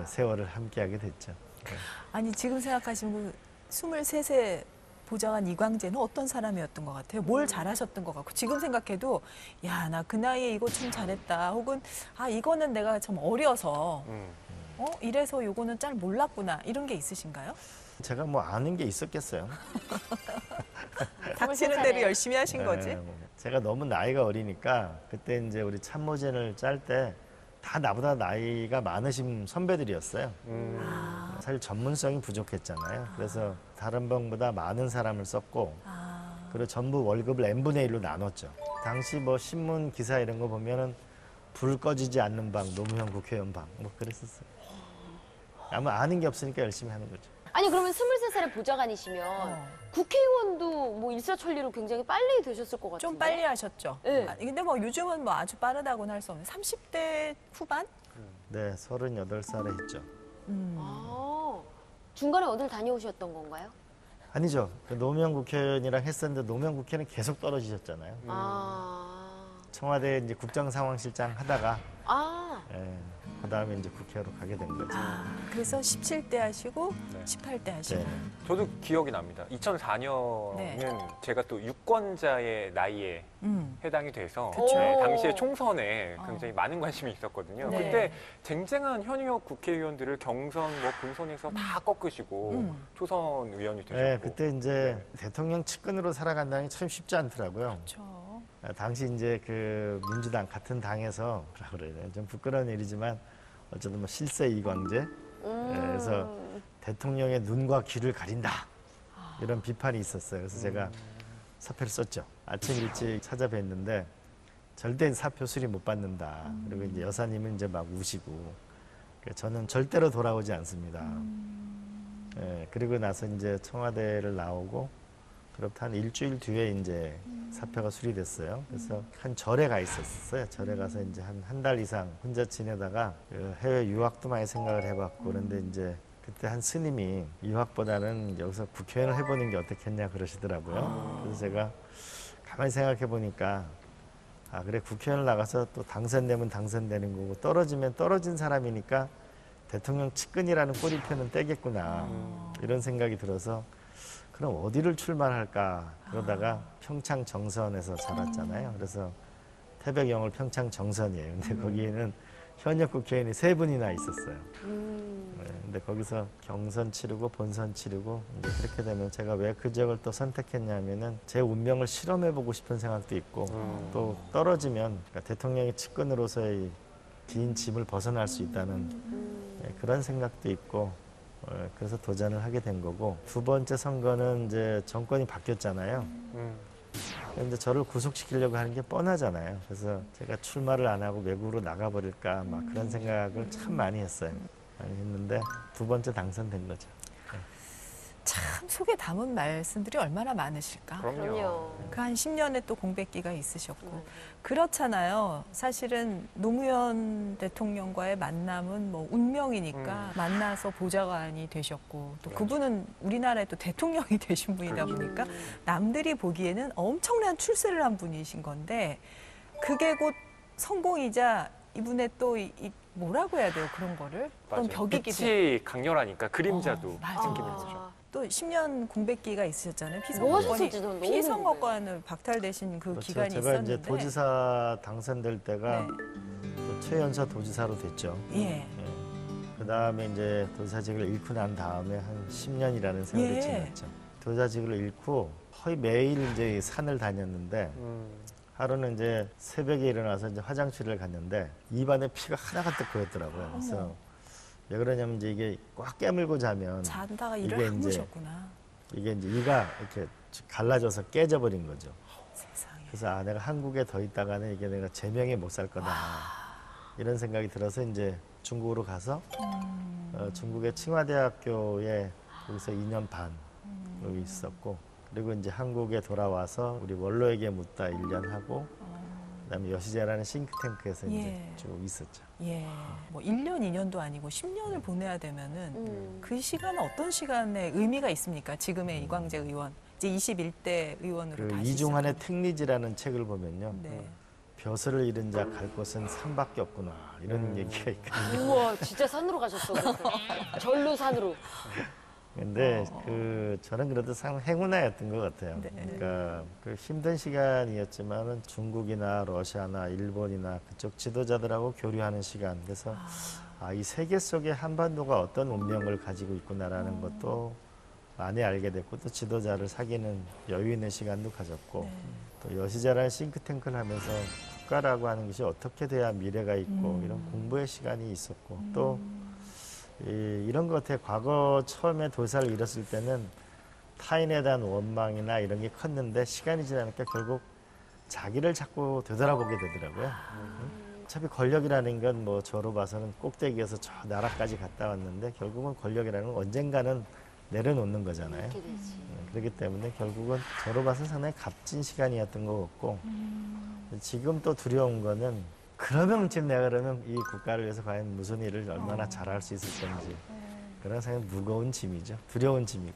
세월을 함께하게 됐죠. 네. 아니 지금 생각하시면 그 23세 보좌관 이광재는 어떤 사람이었던 것 같아요? 뭘 잘하셨던 것 같고 지금 생각해도 야, 나 그 나이에 이거 참 잘했다. 혹은 아 이거는 내가 좀 어려서 이래서 요거는 잘 몰랐구나. 이런 게 있으신가요? 제가 뭐 아는 게 있었겠어요. 닥치는 대로 열심히 하신 거지? 네, 제가 너무 나이가 어리니까 그때 이제 우리 참모진을 짤 때 다 나보다 나이가 많으신 선배들이었어요. 사실 전문성이 부족했잖아요. 그래서 다른 방보다 많은 사람을 썼고 그리고 전부 월급을 n분의 1로 나눴죠. 당시 뭐 신문 기사 이런 거 보면은 불 꺼지지 않는 방, 노무현 국회의원 방, 뭐 그랬었어요. 아마 아는 게 없으니까 열심히 하는 거죠. 아니 그러면 23살의 보좌관이시면 국회의원도 뭐 일사천리로 굉장히 빨리 되셨을 것 같은데. 좀 빨리 하셨죠. 네. 근데 뭐 요즘은 뭐 아주 빠르다고는 할 수 없는 30대 후반? 네, 38살에 했죠. 아, 중간에 어딜 다녀오셨던 건가요? 아니죠. 그 노무현 국회의원이랑 했었는데 노무현 국회는 계속 떨어지셨잖아요. 청와대 이제 국정상황실장 하다가 그 다음에 이제 국회로 가게 된 거죠. 그래서 17대 하시고 네. 18대 하시고. 네. 저도 기억이 납니다. 2004년은 네. 제가 또 유권자의 나이에 해당이 돼서 그쵸. 당시에 총선에 굉장히 많은 관심이 있었거든요. 네. 그때 쟁쟁한 현역 국회의원들을 경선, 뭐 본선에서 다 꺾으시고 초선 의원이 되셨고. 네, 그때 이제 대통령 측근으로 살아간다는 게 참 쉽지 않더라고요. 그렇죠. 당시 이제 그 민주당 같은 당에서 뭐라 그래야 되나 좀 부끄러운 일이지만 어쨌든 뭐 실세 이광재 그래서 대통령의 눈과 귀를 가린다 이런 비판이 있었어요. 그래서 제가 사표를 썼죠. 아침 일찍 찾아뵀는데 절대 사표 수리 못 받는다. 그리고 이제 여사님은 이제 막 우시고 저는 절대로 돌아오지 않습니다. 그리고 나서 이제 청와대를 나오고 그로부터 한 일주일 뒤에 이제 사표가 수리됐어요. 그래서 한 절에 가 있었어요. 절에 가서 이제 한 달 이상 혼자 지내다가 그 해외 유학도 많이 생각을 해봤고 그런데 이제 그때 한 스님이 유학보다는 여기서 국회의원을 해보는 게 어떻겠냐 그러시더라고요. 그래서 제가 가만히 생각해 보니까 아 그래 국회의원을 나가서 또 당선되면 당선되는 거고 떨어지면 떨어진 사람이니까 대통령 측근이라는 꼬리표는 떼겠구나 이런 생각이 들어서 그럼 어디를 출마할까 그러다가 평창 정선에서 자랐잖아요. 그래서 태백영월 평창 정선이에요. 근데 거기에는 현역 국회의원이 3분이나 있었어요. 근데 거기서 경선 치르고 본선 치르고 이제 그렇게 되면 제가 왜 그 지역을 또 선택했냐면은 제 운명을 실험해보고 싶은 생각도 있고 또 떨어지면 그러니까 대통령의 측근으로서의 긴 짐을 벗어날 수 있다는 그런 생각도 있고 그래서 도전을 하게 된 거고 두 번째 선거는 이제 정권이 바뀌었잖아요. 근데 저를 구속시키려고 하는 게 뻔하잖아요. 그래서 제가 출마를 안 하고 외국으로 나가버릴까 막 그런 생각을 참 많이 했어요. 많이 했는데 두 번째 당선된 거죠. 참 속에 담은 말씀들이 얼마나 많으실까. 그럼요. 그 한 10년의 또 공백기가 있으셨고 그렇잖아요. 사실은 노무현 대통령과의 만남은 뭐 운명이니까 만나서 보좌관이 되셨고 또 그분은 우리나라의 또 대통령이 되신 분이다 보니까 남들이 보기에는 엄청난 출세를 한 분이신 건데 그게 곧 성공이자 이분의 또 뭐라고 해야 돼요, 그런 거를? 어떤 맞아요. 벽이기도 빛이 강렬하니까 그림자도 맞아. 생기는 거죠. 또 10년 공백기가 있으셨잖아요. 뭐 하셨을지 저는 너무 피선거권을 박탈되신 그 그렇죠. 기간이 제가 있었는데. 이제 도지사 당선될 때가 또 최연소 도지사로 됐죠. 예. 그 다음에 이제 도지사직을 잃고 난 다음에 한 10년이라는 세월이 예. 지났죠. 도지사직을 잃고 거의 매일 이제 산을 다녔는데 하루는 이제 새벽에 일어나서 이제 화장실을 갔는데 입안에 피가 하나가득 고였더라고요. 그래서 왜 그러냐면 이제 이게 꽉 깨물고 자면 자다가 이게 일을 이제 하무셨구나. 이게 이제 이가 이렇게 갈라져서 깨져버린 거죠. 세상에. 그래서 내가 한국에 더 있다가는 이게 내가 제명에 못 살 거다. 이런 생각이 들어서 이제 중국으로 가서 중국의 칭화대학교에 거기서 2년 반 여기 있었고 그리고 이제 한국에 돌아와서 우리 원로에게 묻다 1년 하고 그다음에 여시제라는 싱크탱크에서 이제 예. 쭉 있었죠. 예. 뭐 1년, 2년도 아니고 10년을 보내야 되면은 그 시간은 어떤 시간에 의미가 있습니까? 지금의 이광재 의원. 이제 21대 의원으로 그 다시 이중환의 택리지라는 책을 보면요. 네. 벼슬을 잃은 자 갈 곳은 산밖에 없구나. 이런 얘기가 있거든요. 우와, 진짜 산으로 가셨어. 절로 산으로. 근데 저는 그래도 상당히 행운아였던 것 같아요. 네. 그러니까 그 힘든 시간이었지만은 중국이나 러시아나 일본이나 그쪽 지도자들하고 교류하는 시간. 그래서 이 세계 속에 한반도가 어떤 운명을 가지고 있구나라는 것도 많이 알게 됐고 또 지도자를 사귀는 여유 있는 시간도 가졌고 또 여시자라는 싱크탱크를 하면서 국가라고 하는 것이 어떻게 돼야 미래가 있고 이런 공부의 시간이 있었고 또 이런 것 같아요. 과거 처음에 도사를 잃었을 때는 타인에 대한 원망이나 이런 게 컸는데 시간이 지나니까 결국 자기를 자꾸 되돌아보게 되더라고요. 어차피 권력이라는 건 뭐 저로 봐서는 꼭대기에서 저 나라까지 갔다 왔는데 결국은 권력이라는 건 언젠가는 내려놓는 거잖아요. 이렇게 되지. 그렇기 때문에 결국은 저로 봐서 상당히 값진 시간이었던 것 같고 지금 또 두려운 거는 그러면 지금 내가 그러면 이 국가를 위해서 과연 무슨 일을 얼마나 잘할 수 있을 건지 그런 상당히 무거운 짐이죠. 두려운 짐이고.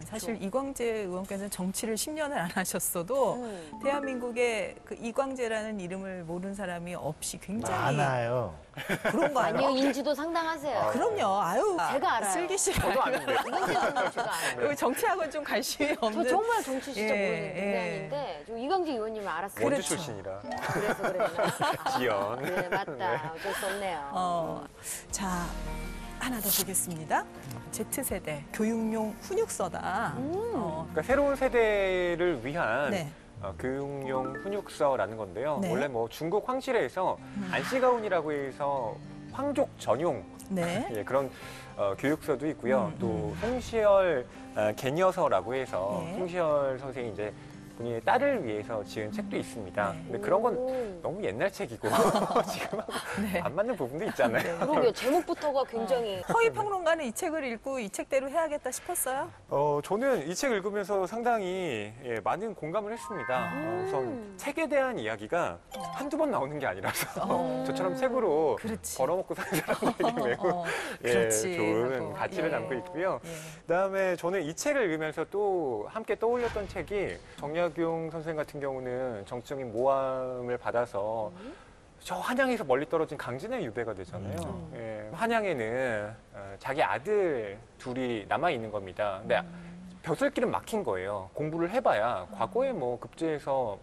사실 이광재 의원께서는 정치를 10년을 안 하셨어도 대한민국에 그 이광재라는 이름을 모르는 사람이 없이 굉장히 많아요. 그런 거 아니요, 아니에요? 인지도 상당하세요. 그럼요. 아유. 제가 알아요. 슬기 씨가 저도 아는데. 이광재 의원님 제가 알아요. 여기 정치하고는 좀 관심이 저 없는. 정말 정치 진짜 예, 모르는 분야인데 저 이광재 의원님을 알았어요. 원주 그렇죠. 출신이라. 그래서 그랬나? 지연. 네, 맞다. 어쩔 수 없네요. 자, 하나 더 보겠습니다. Z세대 교육용 훈육서다. 그러니까 새로운 세대를 위한 네. 교육용 훈육서라는 건데요. 네. 원래 뭐 중국 황실에서 안시가온이라고 해서 황족 전용 네. 예, 그런 교육서도 있고요. 또 홍시열 개녀서라고 해서 네. 홍시열 선생이 이제 본인의 딸을 위해서 지은 책도 있습니다. 네. 근데 그런 건 너무 옛날 책이고 지금하고 네. 안 맞는 부분도 있잖아요. 그러게요. 제목부터가 굉장히 허위 평론가는 이 책을 읽고 이 책대로 해야겠다 싶었어요? 저는 이 책 읽으면서 상당히 많은 공감을 했습니다. 우선 책에 대한 이야기가 한두 번 나오는 게 아니라서 저처럼 책으로 그렇지. 벌어먹고 사는 사람들이 매우 그렇지. 좋은 하고. 가치를 예. 담고 있고요. 예. 그다음에 저는 이 책을 읽으면서 또 함께 떠올렸던 책이 정약용 선생 같은 경우는 정치적인 모함을 받아서 저 한양에서 멀리 떨어진 강진의 유배가 되잖아요. 예, 한양에는 자기 아들 둘이 남아 있는 겁니다. 근데 벼슬길은 막힌 거예요. 공부를 해봐야 과거에 뭐 급제해서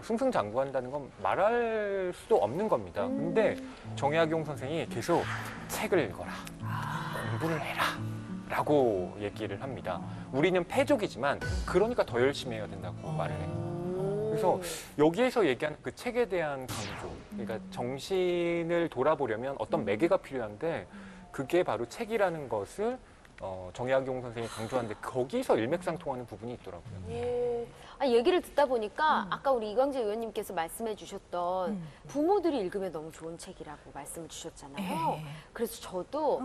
승승장구한다는 건 말할 수도 없는 겁니다. 근데 정약용 선생이 계속 책을 읽어라, 공부를 해라. 라고 얘기를 합니다. 우리는 패족이지만 그러니까 더 열심히 해야 된다고 말을 해요. 그래서 여기에서 얘기하는 그 책에 대한 강조, 그러니까 정신을 돌아보려면 어떤 매개가 필요한데 그게 바로 책이라는 것을 정약용 선생이 강조하는데 거기서 일맥상통하는 부분이 있더라고요. 얘기를 듣다 보니까 아까 우리 이광재 의원님께서 말씀해 주셨던 부모들이 읽으면 너무 좋은 책이라고 말씀을 주셨잖아요. 예. 그래서 저도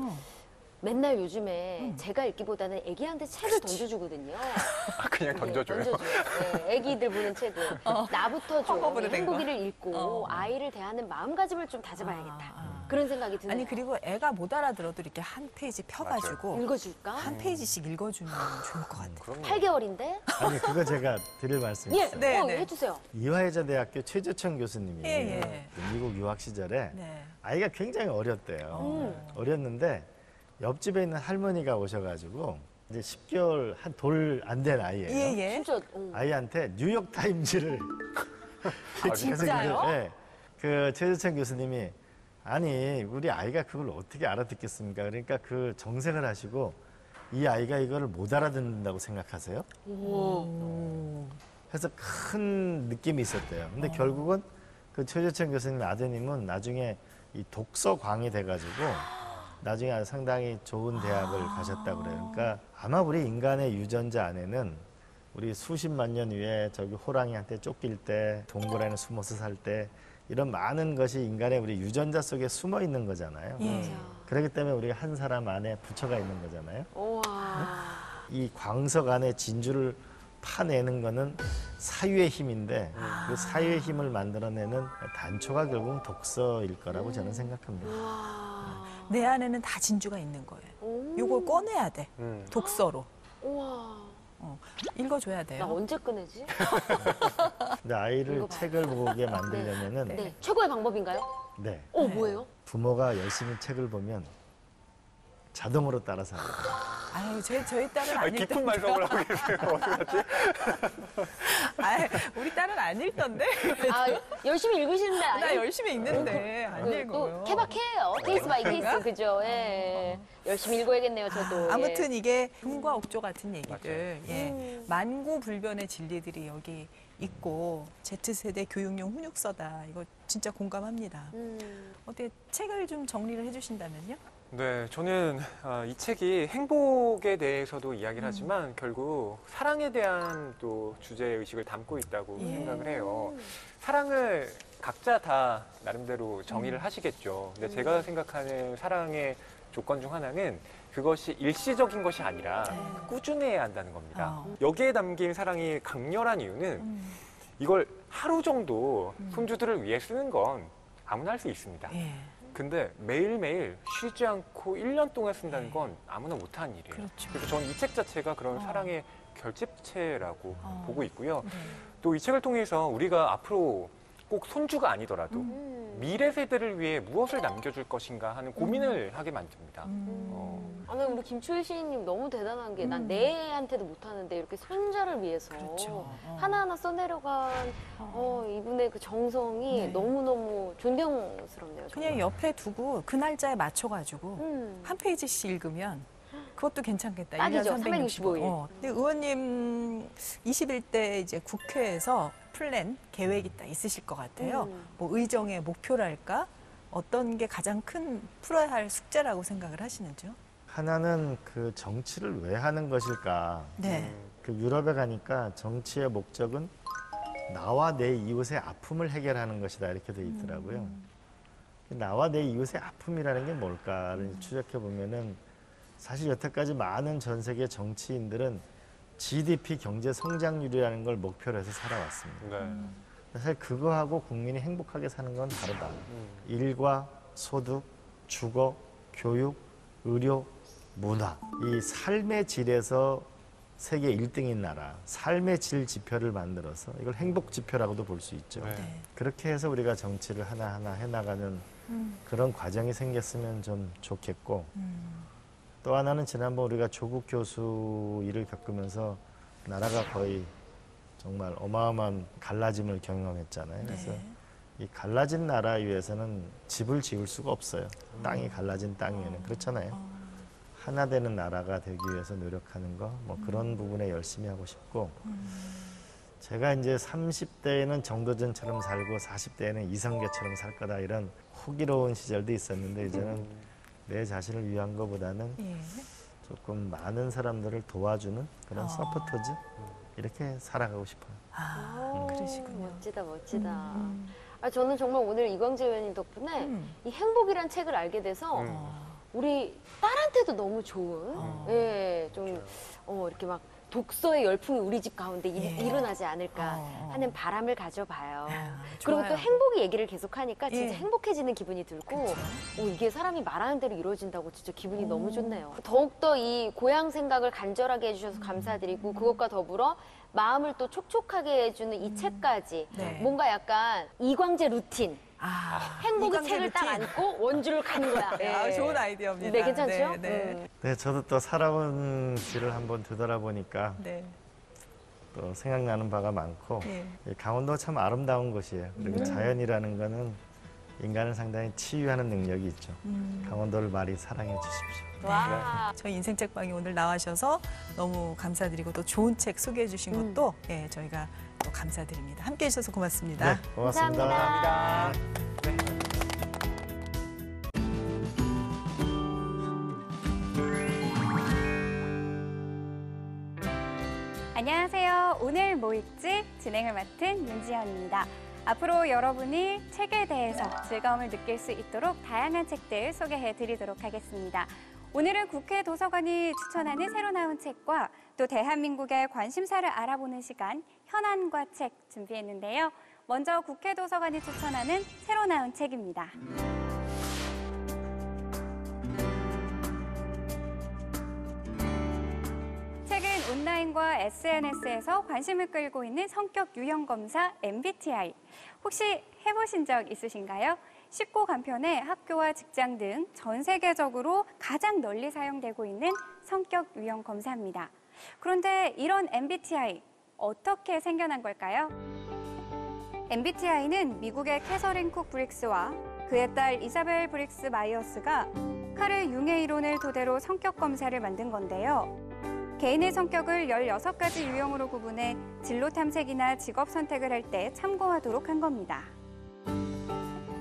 맨날 요즘에 제가 읽기보다는 애기한테 책을 던져주거든요. 아, 그냥 던져줘요. 네, 애기들 보는 책을. 나부터 좀 허겁으로 된 거. 행복이를 읽고 아이를 대하는 마음가짐을 좀 다져봐야겠다. 그런 생각이 드네요. 아니 그리고 애가 못 알아들어도 이렇게 한 페이지 펴가지고 읽어줄까? 한 페이지씩 읽어주면 좋을 것 같아요. 그럼요. 8개월인데? 아니 그거 제가 드릴 말씀이 예, 있어요. 네, 네. 해주세요. 이화여자대학교 최재천 교수님이 예, 예. 미국 유학 시절에 네. 아이가 굉장히 어렸대요. 어렸는데 옆집에 있는 할머니가 오셔가지고 이제 10개월 한 돌 안 된 아이예요. 예, 예. 진짜. 아이한테 뉴욕 타임즈를 진짜요? 네. 그 최재천 교수님이 아니 우리 아이가 그걸 어떻게 알아듣겠습니까? 그러니까 그 정색을 하시고 이 아이가 이거를 못 알아듣는다고 생각하세요? 해서 큰 느낌이 있었대요. 근데 결국은 그 최재천 교수님 아드님은 나중에 이 독서광이 돼가지고 나중에 상당히 좋은 대학을 가셨다고 그래요. 그러니까 아마 우리 인간의 유전자 안에는 우리 수십만 년 후에 저기 호랑이한테 쫓길 때 동굴 안에 숨어서 살 때 이런 많은 것이 인간의 우리 유전자 속에 숨어 있는 거잖아요. 예. 그렇기 때문에 우리가 한 사람 안에 부처가 있는 거잖아요. 우와. 이 광석 안에 진주를 파내는 거는 사유의 힘인데 그 사유의 힘을 만들어내는 단초가 결국은 독서일 거라고 저는 생각합니다. 내 안에는 다 진주가 있는 거예요. 요걸 꺼내야 돼. 독서로. 우와. 읽어줘야 돼요. 나 언제 꺼내지? 근데 아이를 읽어봐요. 책을 보게 만들려면은 네. 최고의 방법인가요? 네. 뭐예요? 부모가 열심히 책을 보면 자동으로 따라서 하요. 아유, 저희 딸은 안 깊은 읽던데. 말씀을 하고 계세요. 어떡하지? 아유, 우리 딸은 안 읽던데. 아, 열심히 읽으시는데 나 아니에요? 열심히 읽는데 안 읽어요. 또 케바케예요. 케이스 바이 케이스. 그죠? 예. 열심히 읽어야겠네요, 저도. 아무튼 이게 금과 옥조 같은 얘기들, 예, 만구불변의 진리들이 여기 있고 Z세대 교육용 훈육서다. 이거 진짜 공감합니다. 어떻게 책을 좀 정리를 해주신다면요? 네, 저는 이 책이 행복에 대해서도 이야기를 하지만 결국 사랑에 대한 또 주제의식을 담고 있다고 생각을 해요. 사랑을 각자 다 나름대로 정의를 하시겠죠. 근데 제가 생각하는 사랑의 조건 중 하나는 그것이 일시적인 것이 아니라 꾸준해야 한다는 겁니다. 여기에 담긴 사랑이 강렬한 이유는 이걸 하루 정도 손주들을 위해 쓰는 건 아무나 할 수 있습니다. 예. 근데 매일매일 쉬지 않고 1년 동안 쓴다는 건 아무나 못하는 일이에요. 그렇죠. 그래서 저는 이 책 자체가 그런 사랑의 결집체라고 보고 있고요. 네. 또 이 책을 통해서 우리가 앞으로 꼭 손주가 아니더라도 미래 세대를 위해 무엇을 남겨줄 것인가 하는 고민을 하게 만듭니다. 아니, 우리 김초희 시인님 너무 대단한 게 난 내 애한테도 못하는데 이렇게 손자를 위해서 그렇죠. 하나하나 써내려간 이분의 그 정성이 네. 너무너무 존경스럽네요. 그냥 정말. 옆에 두고 그 날짜에 맞춰가지고 음. 한 페이지씩 읽으면 그것도 괜찮겠다. 딱이죠. 1년 365일. 365일. 근데 의원님 21대 이제 국회에서 플랜, 계획이 딱 있으실 것 같아요. 뭐 의정의 목표랄까? 어떤 게 가장 큰 풀어야 할 숙제라고 생각을 하시는지요? 하나는 그 정치를 왜 하는 것일까? 네. 그 유럽에 가니까 정치의 목적은 나와 내 이웃의 아픔을 해결하는 것이다 이렇게 돼 있더라고요. 나와 내 이웃의 아픔이라는 게 뭘까를 추적해 보면은 사실 여태까지 많은 전 세계 정치인들은 GDP 경제 성장률이라는 걸 목표로 해서 살아왔습니다. 네. 사실 그거하고 국민이 행복하게 사는 건 다르다. 일과 소득, 주거, 교육, 의료, 문화. 이 삶의 질에서 세계 1등인 나라, 삶의 질 지표를 만들어서 이걸 행복 지표라고도 볼 수 있죠. 네. 네. 그렇게 해서 우리가 정치를 하나하나 해나가는 그런 과정이 생겼으면 좀 좋겠고 또 하나는 지난번 우리가 조국 교수 일을 겪으면서 나라가 거의 정말 어마어마한 갈라짐을 경험했잖아요. 그래서 이 갈라진 나라 위해서는 집을 지을 수가 없어요. 땅이 갈라진 땅 위에는 그렇잖아요. 하나 되는 나라가 되기 위해서 노력하는 거, 뭐 그런 부분에 열심히 하고 싶고 제가 이제 30대에는 정도전처럼 살고 40대에는 이성계처럼 살 거다 이런 호기로운 시절도 있었는데 이제는 내 자신을 위한 것보다는 예. 조금 많은 사람들을 도와주는 그런 서포터즈 이렇게 살아가고 싶어요. 그러시군요. 멋지다, 멋지다. 저는 정말 오늘 이광재 의원님 덕분에 이 행복이란 책을 알게 돼서 우리 딸한테도 너무 좋은, 예, 좀 이렇게 막 독서의 열풍이 우리 집 가운데 일어나지 않을까 하는 바람을 가져봐요. 그리고 좋아요. 또 행복의 얘기를 계속하니까 진짜 예. 행복해지는 기분이 들고 이게 사람이 말하는 대로 이루어진다고 진짜 기분이 너무 좋네요. 더욱더 이 고향 생각을 간절하게 해주셔서 감사드리고 그것과 더불어 마음을 또 촉촉하게 해주는 이 책까지 네. 뭔가 약간 이광재 루틴. 행복의 이광재 책을 딱 루틴. 안고 원주를 가는 거야. 아, 좋은 아이디어입니다. 네, 괜찮죠? 네, 네. 네, 저도 또 살아온 길을 한번 되돌아보니까 네. 또 생각나는 바가 많고 예. 이 강원도가 참 아름다운 곳이에요. 그리고 자연이라는 거는 인간을 상당히 치유하는 능력이 있죠. 강원도를 많이 사랑해 주십시오. 와. 저희 인생책방이 오늘 나와셔서 너무 감사드리고 또 좋은 책 소개해 주신 것도 예, 저희가 또 감사드립니다. 함께 해주셔서 고맙습니다. 네, 고맙습니다. 감사합니다. 안녕하세요. 오늘 뭐 읽지? 진행을 맡은 윤지연입니다. 앞으로 여러분이 책에 대해서 즐거움을 느낄 수 있도록 다양한 책들 소개해 드리도록 하겠습니다. 오늘은 국회 도서관이 추천하는 새로 나온 책과 또 대한민국의 관심사를 알아보는 시간 현안과 책 준비했는데요. 먼저 국회 도서관이 추천하는 새로 나온 책입니다. 최근 온라인과 SNS에서 관심을 끌고 있는 성격 유형 검사 MBTI. 혹시 해보신 적 있으신가요? 쉽고 간편해 학교와 직장 등 전 세계적으로 가장 널리 사용되고 있는 성격 유형 검사입니다. 그런데 이런 MBTI 어떻게 생겨난 걸까요? MBTI는 미국의 캐서린 쿡 브릭스와 그의 딸 이사벨 브릭스 마이어스가 카를 융의 이론을 토대로 성격 검사를 만든 건데요. 개인의 성격을 16가지 유형으로 구분해 진로 탐색이나 직업 선택을 할 때 참고하도록 한 겁니다.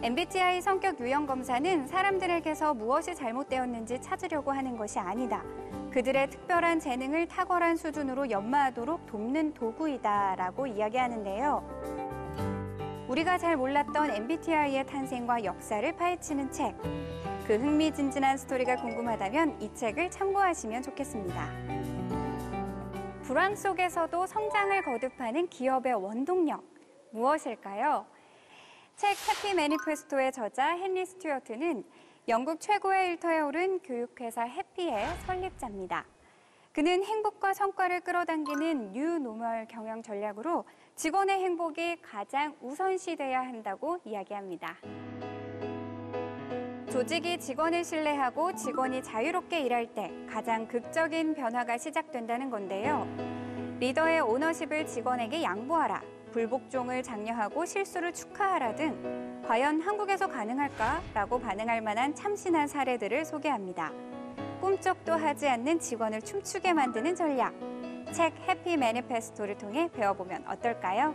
MBTI 성격 유형 검사는 사람들에게서 무엇이 잘못되었는지 찾으려고 하는 것이 아니다. 그들의 특별한 재능을 탁월한 수준으로 연마하도록 돕는 도구이다라고 이야기하는데요. 우리가 잘 몰랐던 MBTI의 탄생과 역사를 파헤치는 책. 그 흥미진진한 스토리가 궁금하다면 이 책을 참고하시면 좋겠습니다. 불황 속에서도 성장을 거듭하는 기업의 원동력, 무엇일까요? 책 해피 매니페스토의 저자 헨리 스튜어트는 영국 최고의 일터에 오른 교육회사 해피의 설립자입니다. 그는 행복과 성과를 끌어당기는 뉴 노멀 경영 전략으로 직원의 행복이 가장 우선시돼야 한다고 이야기합니다. 조직이 직원을 신뢰하고 직원이 자유롭게 일할 때 가장 극적인 변화가 시작된다는 건데요. 리더의 오너십을 직원에게 양보하라, 불복종을 장려하고 실수를 축하하라 등 과연 한국에서 가능할까라고 반응할 만한 참신한 사례들을 소개합니다. 꿈쩍도 하지 않는 직원을 춤추게 만드는 전략. 책 해피 매니페스토를 통해 배워보면 어떨까요?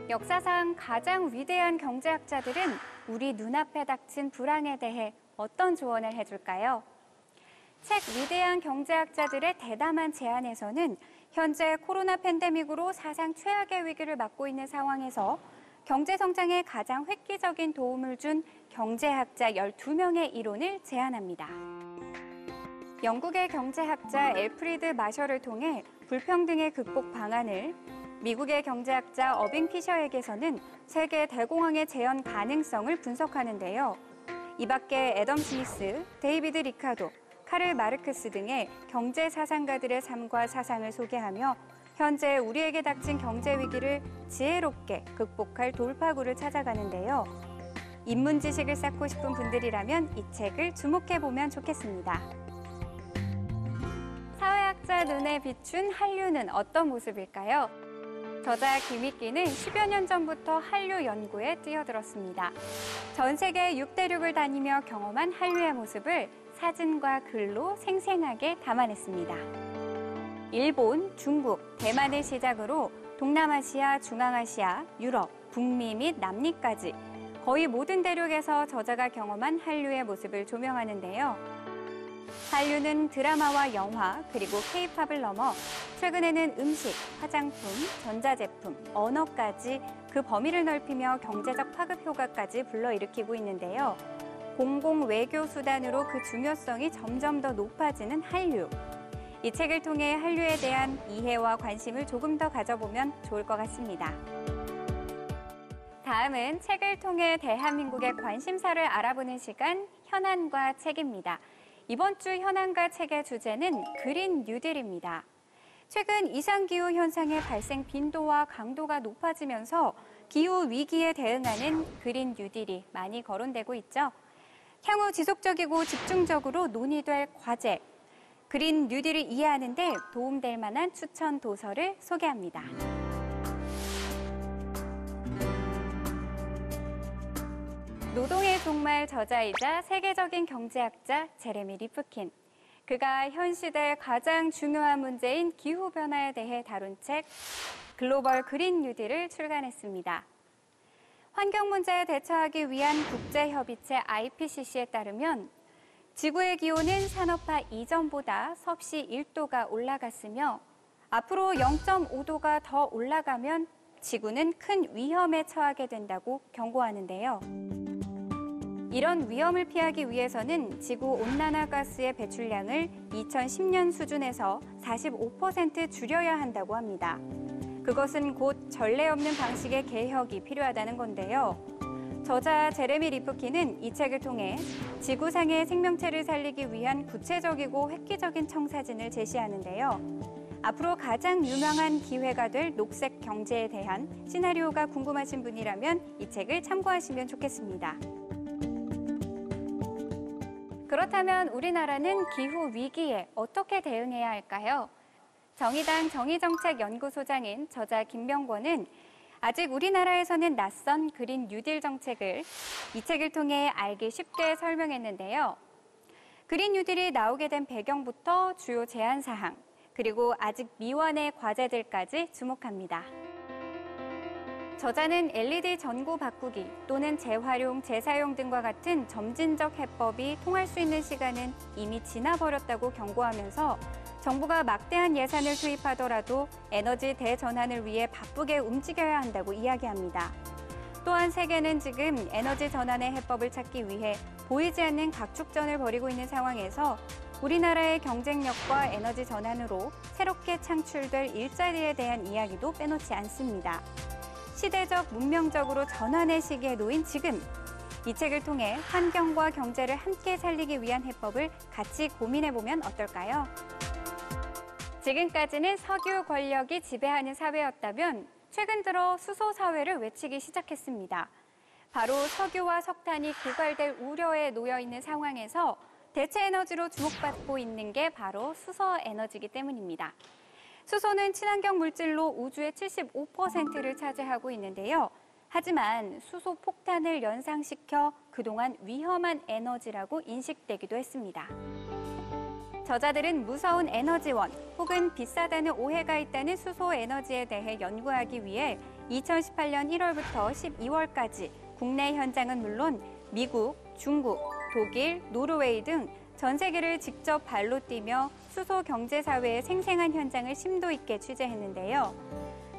역사상 가장 위대한 경제학자들은 우리 눈앞에 닥친 불황에 대해 어떤 조언을 해줄까요? 책 위대한 경제학자들의 대담한 제안에서는 현재 코로나 팬데믹으로 사상 최악의 위기를 맞고 있는 상황에서 경제 성장에 가장 획기적인 도움을 준 경제학자 12명의 이론을 제안합니다. 영국의 경제학자 엘프리드 마셜을 통해 불평등의 극복 방안을, 미국의 경제학자 어빙 피셔에게서는 세계 대공황의 재현 가능성을 분석하는데요. 이 밖에 애덤 스미스, 데이비드 리카도, 카를 마르크스 등의 경제 사상가들의 삶과 사상을 소개하며 현재 우리에게 닥친 경제 위기를 지혜롭게 극복할 돌파구를 찾아가는데요. 인문 지식을 쌓고 싶은 분들이라면 이 책을 주목해보면 좋겠습니다. 사회학자 눈에 비춘 한류는 어떤 모습일까요? 저자 김익기는 10여 년 전부터 한류 연구에 뛰어들었습니다. 전 세계 6대륙을 다니며 경험한 한류의 모습을 사진과 글로 생생하게 담아냈습니다. 일본, 중국, 대만을 시작으로 동남아시아, 중앙아시아, 유럽, 북미 및 남미까지 거의 모든 대륙에서 저자가 경험한 한류의 모습을 조명하는데요. 한류는 드라마와 영화, 그리고 K-팝을 넘어 최근에는 음식, 화장품, 전자제품, 언어까지 그 범위를 넓히며 경제적 파급 효과까지 불러일으키고 있는데요. 공공 외교 수단으로 그 중요성이 점점 더 높아지는 한류. 이 책을 통해 한류에 대한 이해와 관심을 조금 더 가져보면 좋을 것 같습니다. 다음은 책을 통해 대한민국의 관심사를 알아보는 시간, 현안과 책입니다. 이번 주 현안과 책의 주제는 그린 뉴딜입니다. 최근 이상기후 현상의 발생 빈도와 강도가 높아지면서 기후 위기에 대응하는 그린 뉴딜이 많이 거론되고 있죠. 향후 지속적이고 집중적으로 논의될 과제, 그린 뉴딜을 이해하는 데 도움될 만한 추천 도서를 소개합니다. 노동의 종말 저자이자 세계적인 경제학자 제레미 리프킨. 그가 현 시대의 가장 중요한 문제인 기후변화에 대해 다룬 책 글로벌 그린 뉴딜을 출간했습니다. 환경 문제에 대처하기 위한 국제협의체 IPCC에 따르면 지구의 기온은 산업화 이전보다 섭씨 1도가 올라갔으며 앞으로 0.5도가 더 올라가면 지구는 큰 위험에 처하게 된다고 경고하는데요. 이런 위험을 피하기 위해서는 지구 온난화 가스의 배출량을 2010년 수준에서 45% 줄여야 한다고 합니다. 그것은 곧 전례 없는 방식의 개혁이 필요하다는 건데요. 저자 제레미 리프킨은 이 책을 통해 지구상의 생명체를 살리기 위한 구체적이고 획기적인 청사진을 제시하는데요. 앞으로 가장 유명한 기회가 될 녹색 경제에 대한 시나리오가 궁금하신 분이라면 이 책을 참고하시면 좋겠습니다. 그렇다면 우리나라는 기후 위기에 어떻게 대응해야 할까요? 정의당 정의정책연구소장인 저자 김병권은 아직 우리나라에서는 낯선 그린 뉴딜 정책을 이 책을 통해 알기 쉽게 설명했는데요. 그린 뉴딜이 나오게 된 배경부터 주요 제안 사항, 그리고 아직 미완의 과제들까지 주목합니다. 저자는 LED 전구 바꾸기 또는 재활용, 재사용 등과 같은 점진적 해법이 통할 수 있는 시간은 이미 지나버렸다고 경고하면서 정부가 막대한 예산을 투입하더라도 에너지 대전환을 위해 바쁘게 움직여야 한다고 이야기합니다. 또한 세계는 지금 에너지 전환의 해법을 찾기 위해 보이지 않는 각축전을 벌이고 있는 상황에서 우리나라의 경쟁력과 에너지 전환으로 새롭게 창출될 일자리에 대한 이야기도 빼놓지 않습니다. 시대적, 문명적으로 전환의 시기에 놓인 지금, 이 책을 통해 환경과 경제를 함께 살리기 위한 해법을 같이 고민해보면 어떨까요? 지금까지는 석유 권력이 지배하는 사회였다면 최근 들어 수소 사회를 외치기 시작했습니다. 바로 석유와 석탄이 고갈될 우려에 놓여 있는 상황에서 대체 에너지로 주목받고 있는 게 바로 수소 에너지이기 때문입니다. 수소는 친환경 물질로 우주의 75%를 차지하고 있는데요. 하지만 수소 폭탄을 연상시켜 그동안 위험한 에너지라고 인식되기도 했습니다. 저자들은 무서운 에너지원 혹은 비싸다는 오해가 있다는 수소 에너지에 대해 연구하기 위해 2018년 1월부터 12월까지 국내 현장은 물론 미국, 중국, 독일, 노르웨이 등 전 세계를 직접 발로 뛰며 수소 경제사회의 생생한 현장을 심도 있게 취재했는데요.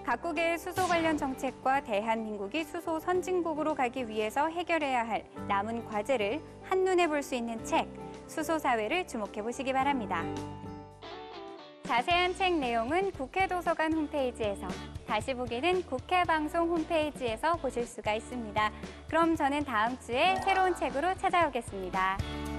각국의 수소 관련 정책과 대한민국이 수소 선진국으로 가기 위해서 해결해야 할 남은 과제를 한눈에 볼 수 있는 책, 수소사회를 주목해 보시기 바랍니다. 자세한 책 내용은 국회도서관 홈페이지에서, 다시 보기는 국회방송 홈페이지에서 보실 수가 있습니다. 그럼 저는 다음 주에 새로운 책으로 찾아오겠습니다.